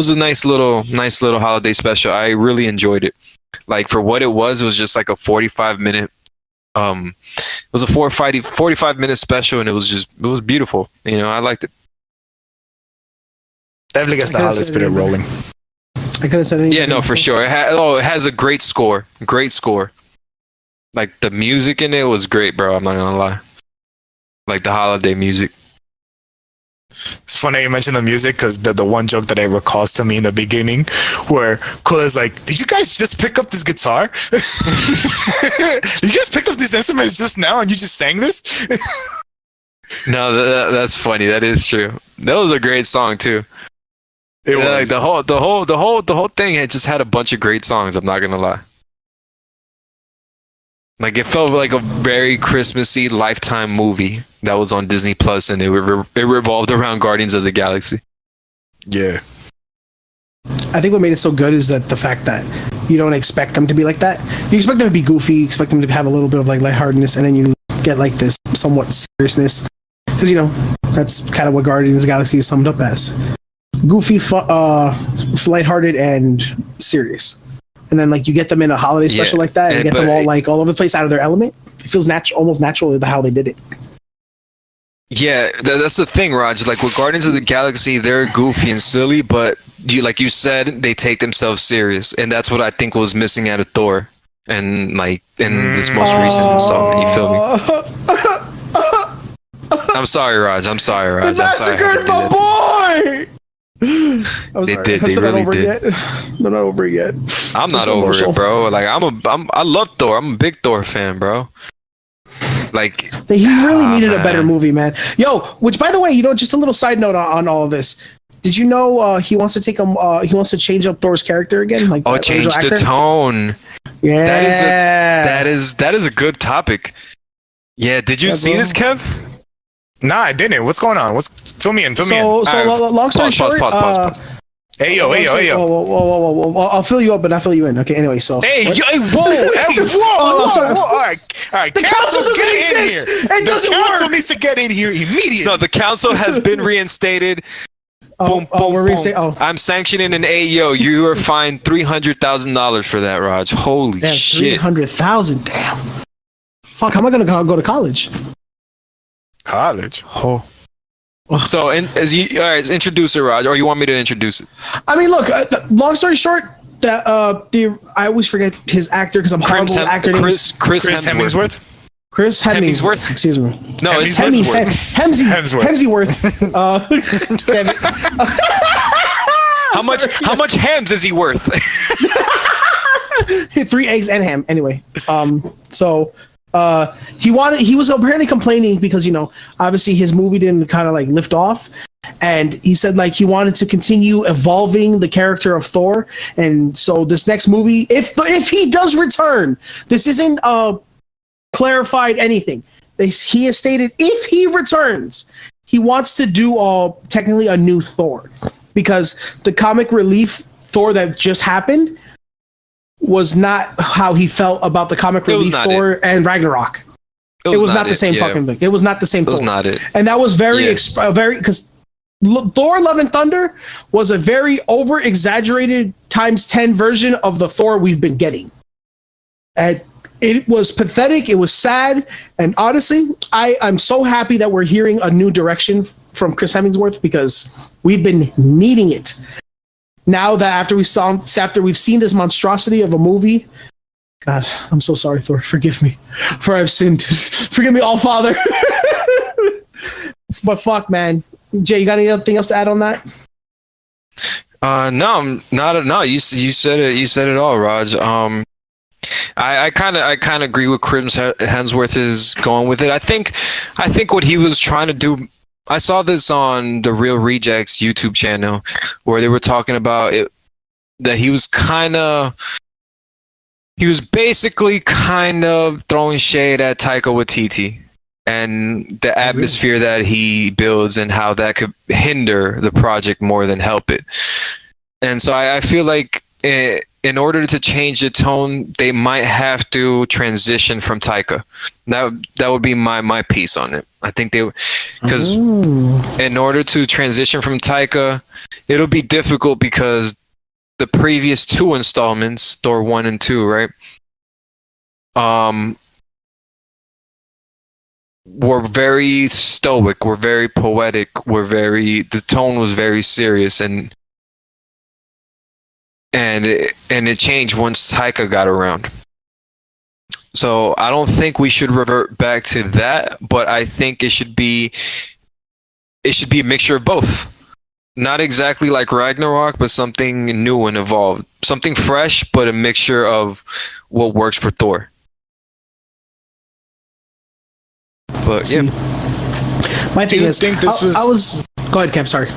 a nice little holiday special. I really enjoyed it. Like, for what it was just like a 45-minute. It was a 45-minute special, and it was beautiful. I liked it. Definitely gets the holiday spirit rolling. I could have said anything. Yeah, no, for sure. It has a great score. Great score. Like, the music in it was great, bro. I'm not gonna lie. Like, the holiday music. It's funny you mentioned the music, because the one joke that I recalls to me in the beginning, where Quill is like, "Did you guys just pick up this guitar? You guys picked up these instruments just now, and you just sang this?" No, that's funny. That is true. That was a great song too. It was Like, the whole thing had just had a bunch of great songs. I'm not gonna lie. Like, it felt like a very Christmassy Lifetime movie that was on Disney Plus, and it revolved around Guardians of the Galaxy. Yeah. I think what made it so good is that the fact that you don't expect them to be like that. You expect them to be goofy, you expect them to have a little bit of like lightheartedness, and then you get like this somewhat seriousness, because that's kind of what Guardians of the Galaxy is summed up as: goofy, lighthearted, and serious. And then, like, you get them in a holiday special like that, and get them all like all over the place, out of their element. It feels almost natural how they did it. Yeah, that's the thing, Raj. Like, with Guardians of the Galaxy, they're goofy and silly, but like you said, they take themselves serious, and that's what I think was missing out of Thor, and like in this most recent installment. You feel me? I'm sorry, Raj. I'm sorry. They massacred my boy. They did. They really did. They're not over it yet. I'm not over it, bro. Like, I love Thor. I'm a big Thor fan, bro. Like, he really needed a better movie, man. Yo, which, by the way, just a little side note on all of this. Did you know he wants to take him? He wants to change up Thor's character again. Like, change the tone. Yeah, that is a good topic. Yeah, did you see this, Kev? Nah, I didn't. What's going on? Fill me in. So long story short, pause. Whoa. I'll fill you up, but not fill you in. Okay, anyway, so. Hey, what? whoa. All right. The council doesn't get in exist. here. It doesn't The council work. needs to get in here immediately. No, the council has been reinstated. We're reinstated. Oh, I'm sanctioning an AO. You are fined $300,000 for that, Raj. Holy damn, shit. 300,000. Damn. Fuck, how am I gonna go to college? College. So, all right, introduce it, Raj, or you want me to introduce it? I mean, look. Long story short, that I always forget his actor because I'm horrible with actor names. Chris Hemsworth. Chris Hemsworth? Excuse me. No, it's Hemsworth. Hemsworth. Damn it. How much hams is he worth? 3 eggs and ham. Anyway, so he was apparently complaining because obviously his movie didn't kind of like lift off, and he said like he wanted to continue evolving the character of Thor, and so this next movie, if he does return, this isn't clarified anything. He has stated if he returns, he wants to do technically a new Thor, because the comic relief Thor that just happened was not how he felt about the comic relief Thor and Ragnarok. It was not the same fucking thing. It was not the same. It was not it. And that was very because Thor: Love and Thunder was a very over exaggerated times 10 version of the Thor we've been getting, and it was pathetic. It was sad, and honestly, I'm so happy that we're hearing a new direction from Chris Hemsworth, because we've been needing it. Now that after we've seen this monstrosity of a movie, God, I'm so sorry, Thor. Forgive me, for I've sinned. Forgive me, all Father. But fuck, man. Jay, you got anything else to add on that? No, no. You said it. You said it all, Raj. I kind of agree with Chris Hemsworth is going with it. I think what he was trying to do. I saw this on the Real Rejects YouTube channel where they were talking about it, that he was basically kind of throwing shade at Taika Waititi and the atmosphere that he builds and how that could hinder the project more than help it. And so I feel like in order to change the tone, they might have to transition from Taika. That would be my piece on it. I think because in order to transition from Taika, it'll be difficult because the previous 2 installments, Thor 1 and 2, right? Were very stoic, were very poetic, the tone was very serious, and it changed once Taika got around. So I don't think we should revert back to that, but I think it should be a mixture of both. Not exactly like Ragnarok, but something new and evolved. Something fresh, but a mixture of what works for Thor. But yeah. My thing is, think this was... Go ahead, Kev, sorry.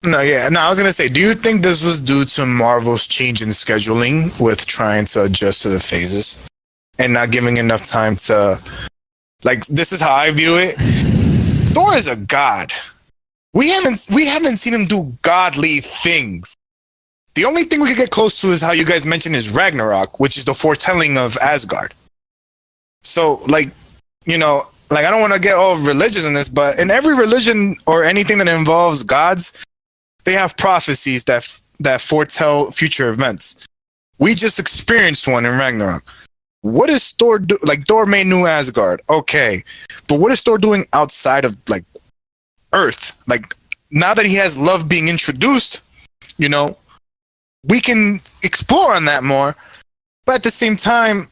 No, I was gonna say, do you think this was due to Marvel's change in scheduling with trying to adjust to the phases and not giving enough time to, like, this is how I view it. Thor is a god. We haven't seen him do godly things. The only thing we could get close to is how you guys mentioned is Ragnarok, which is the foretelling of Asgard. So, like, like, I don't want to get all religious in this, but in every religion or anything that involves gods, they have prophecies that foretell future events. We just experienced one in Ragnarok. What is Thor do? Like, Thor made new Asgard, okay, but what is Thor doing outside of, like, Earth? Like, now that he has love being introduced, we can explore on that more. But at the same time,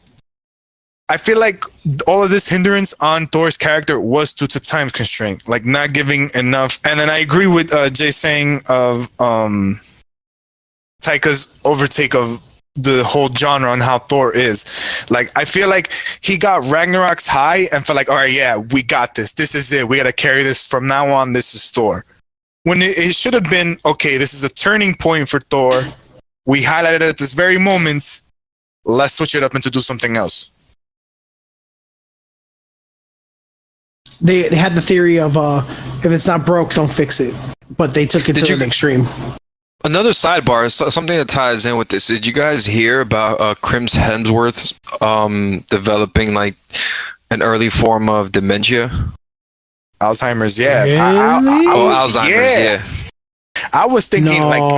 I feel like all of this hindrance on Thor's character was due to time constraint, like not giving enough. And then I agree with Jay saying of Taika's overtake of the whole genre and how Thor is. Like, I feel like he got Ragnarok's high and felt like, all right, yeah, we got this. This is it. We got to carry this from now on. This is Thor. When it should have been, okay, this is a turning point for Thor. We highlighted it at this very moment. Let's switch it up and to do something else. They had the theory of if it's not broke, don't fix it. But they took it to an extreme. Another sidebar, something that ties in with this. Did you guys hear about Chris Hemsworth developing like an early form of dementia? Alzheimer's, yeah. Really? Alzheimer's, yeah. I was thinking, No. like,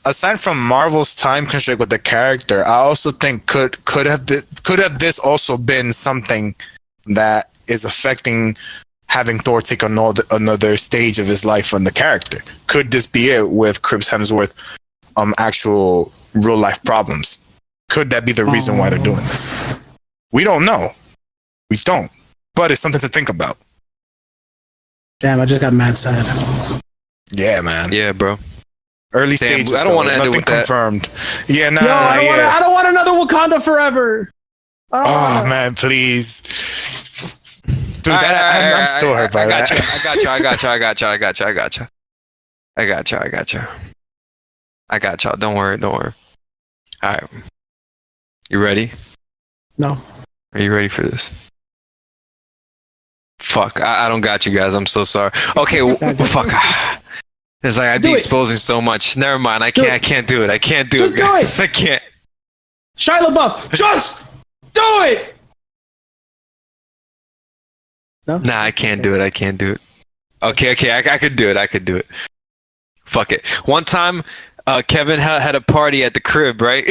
aside from Marvel's time constraint with the character, I also think could have this also been something that is affecting having Thor take another stage of his life on the character. Could this be it with Chris Hemsworth actual real life problems? Could that be the reason why they're doing this? We don't know. We don't. But it's something to think about. Damn, I just got mad sad. Yeah, man. Yeah, bro. Early Damn, stages. I don't wanna end it Nothing with that. confirmed. Yeah, nah. Yo, I don't want another Wakanda forever. I don't Oh wanna- man, please. Dude, All right, I'm still hurt by that. I got y'all. Don't worry. All right. You ready? No. Are you ready for this? Fuck, I don't got you guys. I'm so sorry. Okay, fuck. It's like I'd be Do it. exposing so much. Never mind. I Do can't. it. I can't do it. I can't do Just it. do Guys. it. I can't. Shia LaBeouf, just do it. No? Nah, I can't do it. I can't do it. Okay. I could do it. Fuck it. One time, Kevin had a party at the crib, right?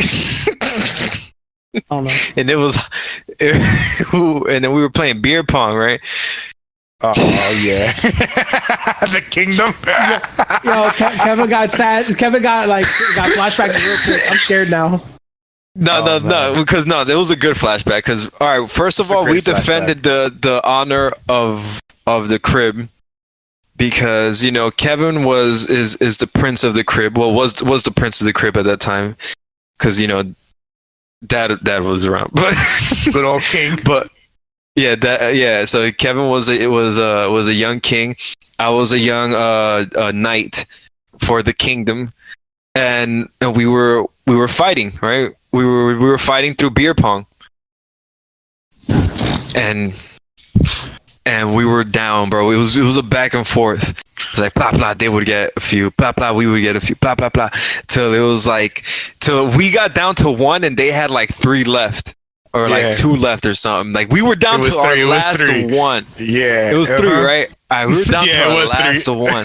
Oh no. And and then we were playing beer pong, right? Oh yeah. The kingdom. Yo, Kevin got sad. Kevin got flashbacks real quick. I'm scared now. No, Oh, man. because it was a good flashback. Because all right, first of It's a all, we great defended the honor of the crib because Kevin is the prince of the crib. Well, was the prince of the crib at that time because dad was around, but Good old king. but yeah. So Kevin was a young king. I was a young knight for the kingdom, and we were fighting, right? We were fighting through beer pong, and we were down, bro. It was a back and forth. It was like blah blah. They would get a few, blah blah. We would get a few, blah blah blah. Till we got down to one, and they had like 3 left, or like Yeah. 2 left, or something. Like we were down It to was our 3, it was last 3. one. Yeah. It was 3, right? All right, we were down Yeah, to it our was last 3. one.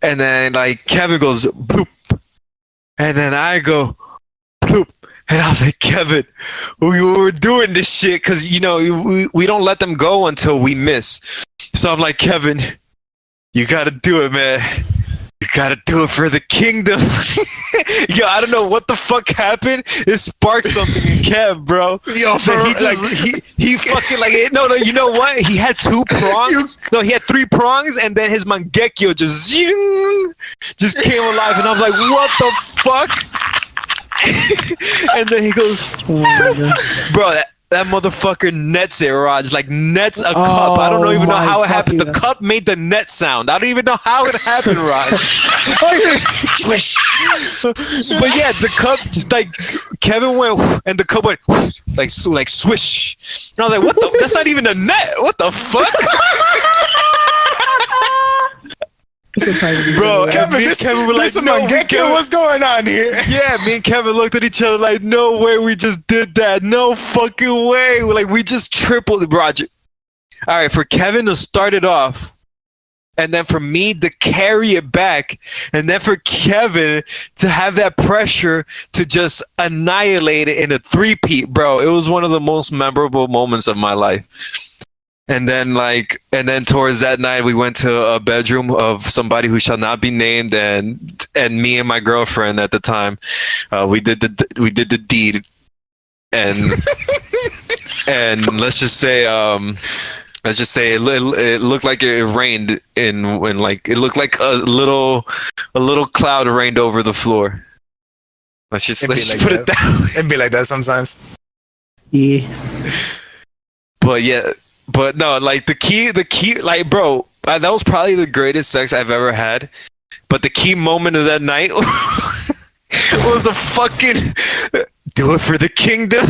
And then like Kevin goes boop, and then I go boop, and I was like, Kevin, we were doing this shit because we don't let them go until we miss. So I'm like, Kevin, you gotta do it, man. You gotta do it for the kingdom. Yo, I don't know what the fuck happened. It sparked something in Kev, bro. Yo, So he fucking like no. You know what? He had 2 prongs. No, he had 3 prongs, and then his mangekyo just came alive, and I'm like, what the fuck? And then he goes, bro, that motherfucker nets it, Raj. Like nets a cup. I don't even know my how it happened. The fucking- cup made the net sound. I don't even know how it happened, Raj. But yeah, the cup, like Kevin went, and the cup went like swish. And I was like, what the? That's not even a net. What the fuck? Bro, Kevin, me and Kevin were like, listen, no, man, Kevin, what's going on here? yeah, me and Kevin looked at each other like, no way we just did that. No fucking way. Like, we just tripled Roger. All right, for Kevin to start it off, and then for me to carry it back, and then for Kevin to have that pressure to just annihilate it in a 3-peat, bro. It was one of the most memorable moments of my life. And then towards that night, we went to a bedroom of somebody who shall not be named, and me and my girlfriend at the time, we did the deed, and and let's just say it looked like it rained when like it looked like a little cloud rained over the floor. Let's just put it down. It'd be like that sometimes. Yeah. But no, like the key, like, bro, that was probably the greatest sex I've ever had. But the key moment of that night was the fucking do it for the kingdom.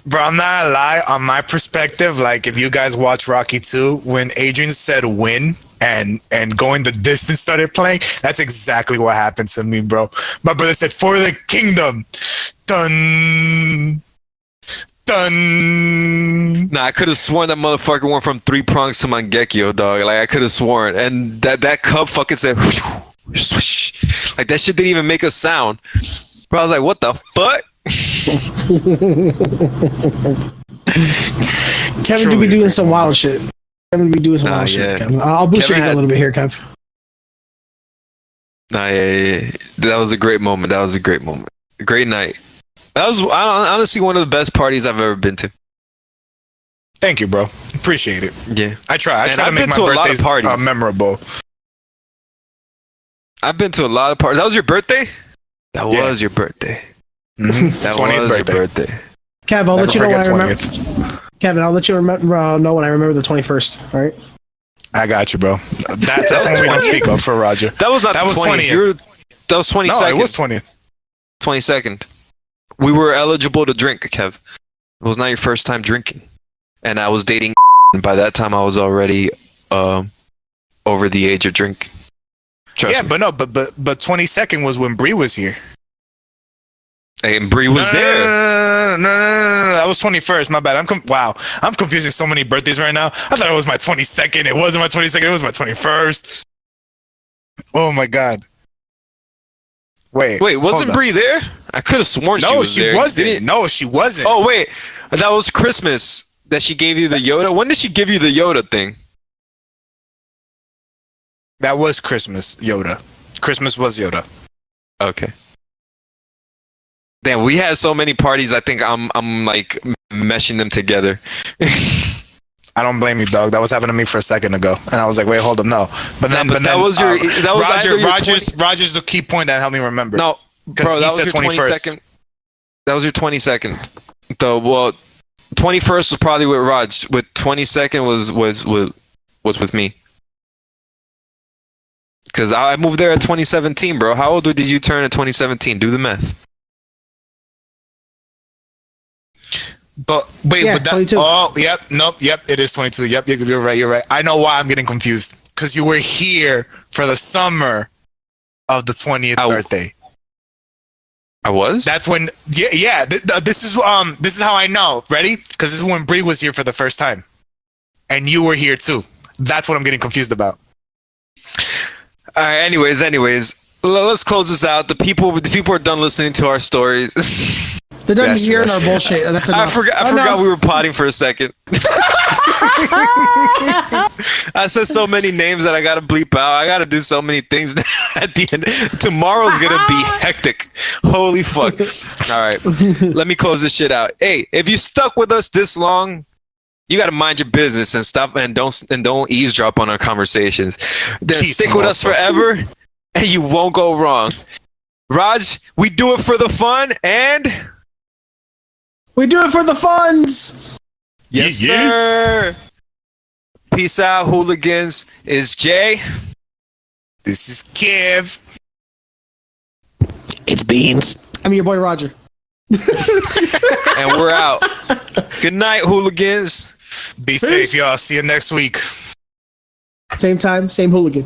Bro, I'm not gonna lie. On my perspective, like if you guys watch Rocky 2, when Adrian said win and going the distance started playing, that's exactly what happened to me, bro. My brother said for the kingdom. Dun dun. Nah, I could have sworn that motherfucker went from 3 prongs to Mangekyo, dog. Like I could have sworn, and that cub fucking said swish. Like that shit didn't even make a sound. Bro, I was like, what the fuck? Kevin do be doing some wild shit. Kevin be doing some wild shit. Kevin. I'll boost your ego a little bit here, Kev. Nah, yeah. That was a great moment. That was a great moment. Great night. That was honestly one of the best parties I've ever been to. Thank you, bro. Appreciate it. Yeah. I try to make my birthdays memorable. I've been to a lot of parties. That was your birthday? That was your birthday. Mm-hmm. That 20th was your birthday. Kev, I'll let you know when I remember. 20th. Kevin, I'll let you know when I remember the 21st. All right. I got you, bro. That's something we don't speak of for Roger. That was not that the was 20th. That was 22nd. No, it was 20th. 22nd. We were eligible to drink, Kev. It was not your first time drinking. And I was dating. By that time, I was already over the age of drinking. Trust me. But 22nd was when Bree was here. Hey, and Bree was there. No. That was 21st. My bad. I'm confusing so many birthdays right now. I thought it was my 22nd. It wasn't my 22nd. It was my 21st. Oh my god. Wait, wasn't Bree there? I could have sworn she was there. No, she wasn't. No, she wasn't. Oh wait, that was Christmas that she gave you the Yoda. When did she give you the Yoda thing? That was Christmas. Yoda. Christmas was Yoda. Okay. Damn, we had so many parties. I think I'm like meshing them together. I don't blame you, dog. That was happening to me for a second ago, and I was like, "Wait, hold up, no." But then Roger's the key point that helped me remember. No, bro, that was your 22nd. That was your 22nd. 21st was probably with Raj. With 22nd was with me. Because I moved there at 2017, bro. How old did you turn in 2017? Do the math. But wait, yeah, but that 22. Yep, it is 22. Yep, you're right. I know why I'm getting confused. Because you were here for the summer of the 20th birthday. I was? That's when this is how I know. Ready? Because this is when Bree was here for the first time. And you were here too. That's what I'm getting confused about. All right, anyways, let's close this out. The people are done listening to our stories. They're done hearing our bullshit. That's enough. I forgot we were potting for a second. I said so many names that I gotta bleep out. I gotta do so many things at the end. Tomorrow's gonna be hectic. Holy fuck. All right, let me close this shit out. Hey, if you stuck with us this long, you gotta mind your business and stop and don't eavesdrop on our conversations. Then stick with us forever, and you won't go wrong. Raj, we do it for the fun and. We do it for the funds. Yes, sir. Peace out, hooligans. It's Jay. This is Kev. It's Beans. I'm your boy Roger. And we're out. Good night, hooligans. Be safe, y'all. See you next week. Same time, same hooligan.